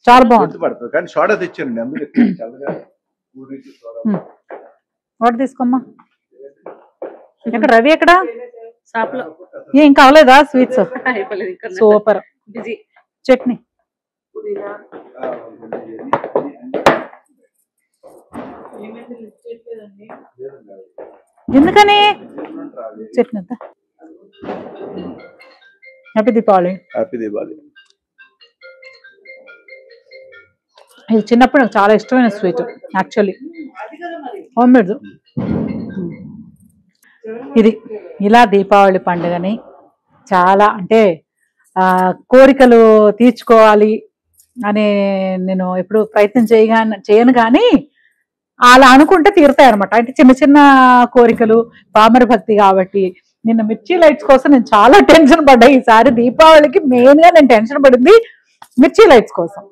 చాలా బాగుంది. గుర్తుపడుతుంది కానీ సోడా తెచ్చానండి అందుకే చల్లగా వాటర్ తీసుకోమ్మా. ఎక్కడ రవి ఎక్కడ షాప్లో ఏం కావలేదా స్వీట్స్? సూపర్. బిజీ. చట్నీ ఎందుకని? చట్నీ అంతా. హ్యాపీ దీపావళి. హ్యాపీ దీపావళి. ఇది చిన్నప్పుడు నాకు చాలా ఇష్టమైన స్వీట్ యాక్చువల్లీ, హోమ్ మేడ్. ఇది ఇలా దీపావళి పండుగని చాలా అంటే కోరికలు తీర్చుకోవాలి అని నేను ఎప్పుడు ప్రయత్నం చేయను కానీ అలా అనుకుంటే తీరుతాయి అనమాట. అంటే చిన్న చిన్న కోరికలు, పామర భక్తి కాబట్టి. నిన్న మిర్చి లైట్స్ కోసం నేను చాలా టెన్షన్ పడ్డా. ఈసారి దీపావళికి మెయిన్గా నేను టెన్షన్ పడింది మిర్చి లైట్స్ కోసం.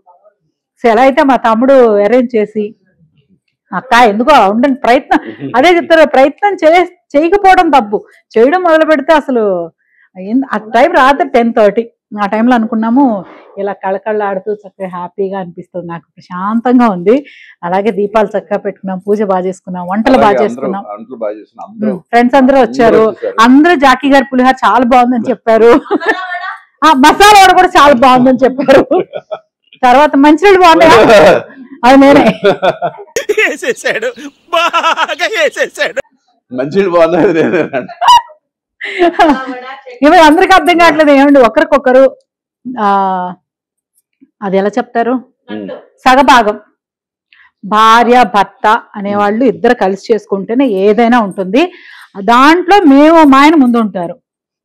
సో ఎలా అయితే మా తమ్ముడు అరేంజ్ చేసి, అక్క ఎందుకో ఉండండి ప్రయత్నం, అదే చెప్తారు, ప్రయత్నం చేయకపోవడం తప్పు, చేయడం మొదలు పెడితే అసలు ఆ టైం రాత్రి 10:30 ఆ టైంలో అనుకున్నాము. ఇలా కళకళలాడుతూ చక్కగా హ్యాపీగా అనిపిస్తుంది, నాకు ప్రశాంతంగా ఉంది. అలాగే దీపాలు చక్కగా పెట్టుకున్నాం, పూజ బాగా చేసుకున్నాం, వంటలు బాగా చేసుకున్నాం. ఫ్రెండ్స్ అందరూ వచ్చారు. అందరూ జాకీ గారి పులిహోర చాలా బాగుందని చెప్పారు. మసాలా వడ కూడా చాలా బాగుందని చెప్పారు. తర్వాత మంచినీళ్ళు బాగున్నాయా? అది నేనే మంచినీళ్ళు బాగున్నాయి. ఇవి అందరికి అర్థం కావట్లేదు ఏమండి, ఒకరికొకరు అది ఎలా చెప్తారు, సగభాగం. భార్య భర్త అనేవాళ్ళు ఇద్దరు కలిసి చేసుకుంటేనే ఏదైనా ఉంటుంది. దాంట్లో మేము మా ఆయన ముందు ఉంటారు.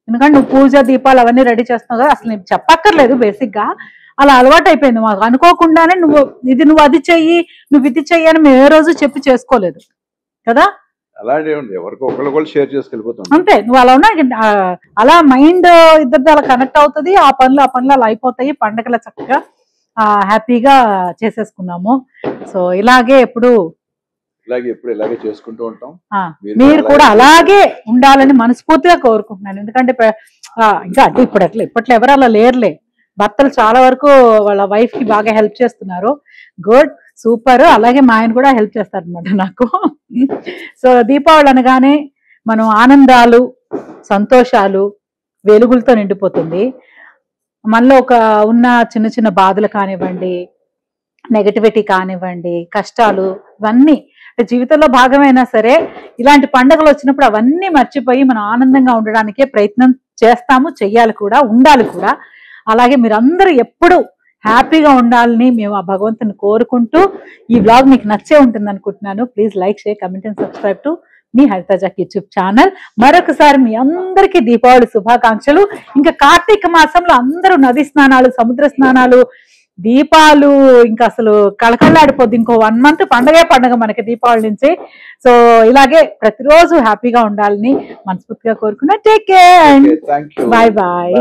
ఎందుకంటే నువ్వు పూజ దీపాలు అవన్నీ రెడీ చేస్తున్నావు కదా, అసలు నేను చెప్పక్కర్లేదు. బేసిక్గా అలా అలవాటు అయిపోయింది మాకు. అనుకోకుండానే నువ్వు అది చెయ్యి, నువ్వు ఇది చెయ్యి అని మేము ఏ రోజు చెప్పి చేసుకోలేదు కదా. అలాంటి ఎవరికి ఒకళ్ళు షేర్ చేసుకెళ్ళిపోతాం అంతే. నువ్వు అలా ఉన్నా అలా మైండ్ ఇద్దరిది అలా కనెక్ట్ అవుతుంది. ఆ పనులు అలా అయిపోతాయి. పండగల చక్కగా హ్యాపీగా చేసేసుకున్నాము. సో ఇలాగే ఎప్పుడు ఇలాగే చేసుకుంటూ ఉంటాం. మీరు కూడా అలాగే ఉండాలని మనస్ఫూర్తిగా కోరుకుంటున్నాను. ఎందుకంటే ఇంకా అంటే ఇప్పట్లో ఎవరు అలా లేరులే. భర్తలు చాలా వరకు వాళ్ళ వైఫ్ కి బాగా హెల్ప్ చేస్తున్నారు. Good, super. అలాగే మా ఆయన కూడా హెల్ప్ చేస్తారనమాట నాకు. సో దీపావళి అనగానే మనం ఆనందాలు, సంతోషాలు, వెలుగులతో నిండిపోతుంది. మనలో ఉన్న చిన్న చిన్న బాధలు కానివ్వండి, నెగటివిటీ కానివ్వండి, కష్టాలు, ఇవన్నీ జీవితంలో భాగమైనా సరే ఇలాంటి పండుగలు వచ్చినప్పుడు అవన్నీ మర్చిపోయి మనం ఆనందంగా ఉండడానికే ప్రయత్నం చేస్తాము, చెయ్యాలి కూడా, ఉండాలి కూడా. అలాగే మీరందరూ ఎప్పుడు హ్యాపీగా ఉండాలని మేము ఆ భగవంతుని కోరుకుంటూ, ఈ వ్లాగ్ మీకు నచ్చే ఉంటుంది అనుకుంటున్నాను. Please like, share, comment and subscribe to మీ హరిత జాక్ యూట్యూబ్ ఛానల్. మరొకసారి మీ అందరికీ దీపావళి శుభాకాంక్షలు. ఇంకా కార్తీక మాసంలో అందరూ నది స్నానాలు, సముద్ర స్నానాలు, దీపాలు, ఇంకా అసలు కళకళలాడిపోద్ది. ఇంకో 1 month పండగ మనకి దీపావళి నుంచి. సో ఇలాగే ప్రతిరోజు హ్యాపీగా ఉండాలని మనస్ఫూర్తిగా కోరుకున్నా. Take care, bye bye.